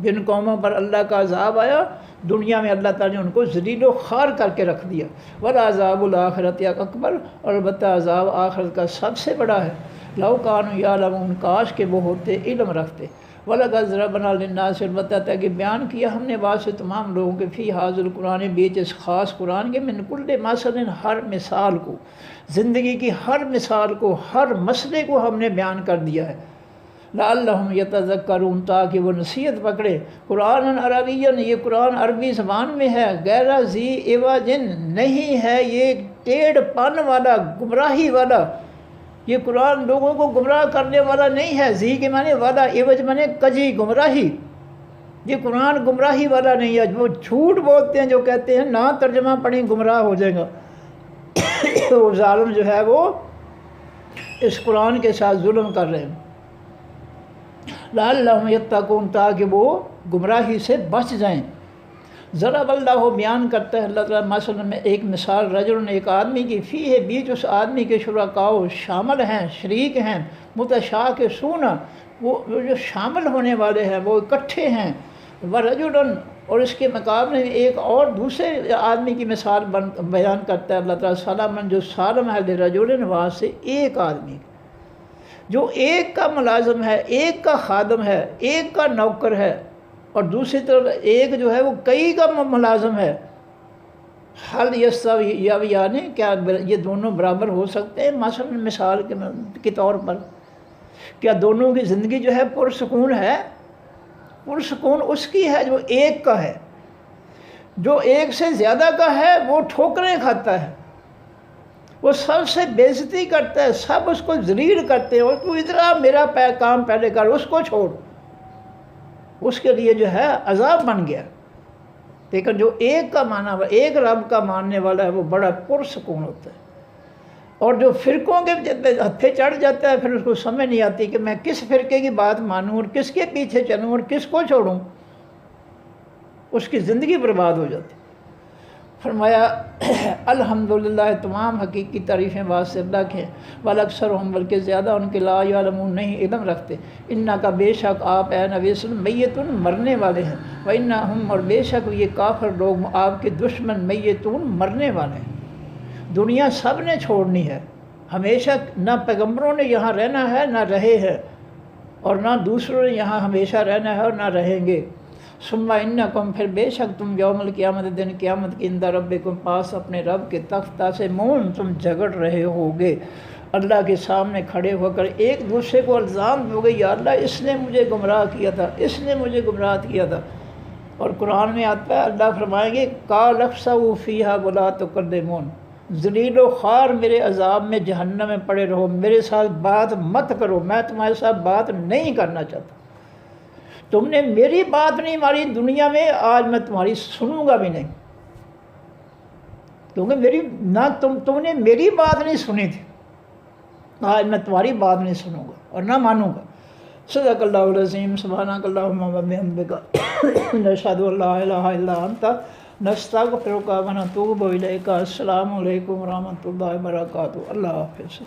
جن قوموں پر اللہ کا عذاب آیا دنیا میں، اللہ تعالیٰ نے ان کو ذلیل و خوار کر کے رکھ دیا۔ وَالْعَذَابُ الْآخِرَةِ اکبر، اور البتہ عذاب آخرت کا سب سے بڑا ہے۔ لَوْ كَانُوا يَعْلَمُونَ، کاش کہ وہ ہوتے، علم رکھتے۔ وَلَقَدْ ضَرَبْنَا لِلنَّاسِ، البتہ تاکہ بیان کیا ہم نے واسطے تمام لوگوں کے، فی ھذا القرآن، بیچ اس خاص قرآن کے، من کل مثل، ہر مثال کو، زندگی کی ہر مثال کو، ہر مسئلے کو ہم نے بیان کر دیا ہے، لعلہم یتذکرون، تاکہ وہ نصیحت پکڑے۔ قرآن عربیًا، یہ قرآن عربی زبان میں ہے، غیر ذی عوج، نہیں ہے یہ ٹیڑھ پن والا، گمراہی والا، یہ قرآن لوگوں کو گمراہ کرنے والا نہیں ہے، ذی کے معنی والا، عوج معنی کجی، گمراہی، یہ قرآن گمراہی والا نہیں ہے۔ وہ جھوٹ بولتے ہیں جو کہتے ہیں نہ ترجمہ پڑھیں گمراہ ہو جائے گا، وہ ظالم جو ہے وہ اس قرآن کے ساتھ ظلم کر رہے ہیں۔ لعلہم یتقون، تاکہ وہ گمراہی سے بچ جائیں۔ ضرب اللہ، بیان کرتا ہے اللہ تعالیٰ، مثلا میں ایک مثال، رجل، ایک آدمی کی، فی ہے، بیچ اس آدمی کے، شرکاء، شامل ہیں، شریک ہیں، متشاکسون، وہ جو شامل ہونے والے ہیں وہ اکٹھے ہیں، ورجل، اور اس کے مقابلے میں ایک اور دوسرے آدمی کی مثال بیان کرتا ہے اللہ تعالیٰ، سلامن، جو سالم ہے، لرجل، وہاں سے ایک آدمی جو ایک کا ملازم ہے، ایک کا خادم ہے، ایک کا نوکر ہے، اور دوسری طرف ایک جو ہے وہ کئی کا ملازم ہے۔ حل یستویان، کیا یہ دونوں برابر ہو سکتے ہیں؟ مثلا مثال کے طور پر، کیا دونوں کی زندگی جو ہے پرسکون ہے؟ پرسکون اس کی ہے جو ایک کا ہے، جو ایک سے زیادہ کا ہے وہ ٹھوکریں کھاتا ہے، وہ سب سے بے عزتی کرتا ہے، سب اس کو ذلیل کرتے ہیں، اور تو ادھر میرا کام پہلے کر، اس کو چھوڑ، اس کے لیے جو ہے عذاب بن گیا۔ لیکن جو ایک کا مانا، ایک رب کا ماننے والا ہے، وہ بڑا پرسکون ہوتا ہے۔ اور جو فرقوں کے ہتھے چڑھ جاتا ہے، پھر اس کو سمجھ نہیں آتی کہ میں کس فرقے کی بات مانوں اور کس کے پیچھے چلوں اور کس کو چھوڑوں، اس کی زندگی برباد ہو جاتی۔ فرمایا الحمدللہ، تمام حقیقی تعریفیں واسطے اللہ کے، والاکثرهم، بلکہ زیادہ ان کے، لا یعلمون، نہیں علم رکھتے۔ انکا، بے شک آپ اے نبی صلی اللہ علیہ وسلم، میتون، مرنے والے ہیں، وانہم، اور بے شک یہ کافر لوگ، آپ کے دشمن، میتون، مرنے والے ہیں۔ دنیا سب نے چھوڑنی ہے، ہمیشہ نہ پیغمبروں نے یہاں رہنا ہے نہ رہے ہیں، اور نہ دوسروں نے یہاں ہمیشہ رہنا ہے اور نہ رہیں گے۔ ثم انکم، پھر بے شک تم، یوم القیامت، دن قیامت کے، عند ربکم، پاس اپنے رب کے، تختصمون، تم جھگڑ رہے ہوگے، اللہ کے سامنے کھڑے ہو کر ایک دوسرے کو الزام دو گے، یا اللہ اس نے مجھے گمراہ کیا تھا، اس نے مجھے گمراہ کیا تھا۔ اور قرآن میں آتا ہے، اللہ فرمائیں گے، قال اخسؤوا فیہا ولا تکلمون، ذلیل و خوار میرے عذاب میں، جہنم میں پڑے رہو، میرے ساتھ بات مت کرو، میں تمہارے ساتھ بات نہیں کرنا چاہتا، تم نے میری بات نہیں مانی دنیا میں، آج میں تمہاری سنوں گا بھی نہیں، کیونکہ تم نے میری بات نہیں سنی تھی، آج میں تمہاری بات نہیں سنوں گا۔ اور نہ مانوں گا۔ صدق اللہ العظیم، سبحانک اللہم و بحمدک، نشہد ان لا الہ الا انت، نستغفرک و نتوب الیک۔ السلام علیکم ورحمۃ اللہ وبرکاتہ۔ اللہ حافظ۔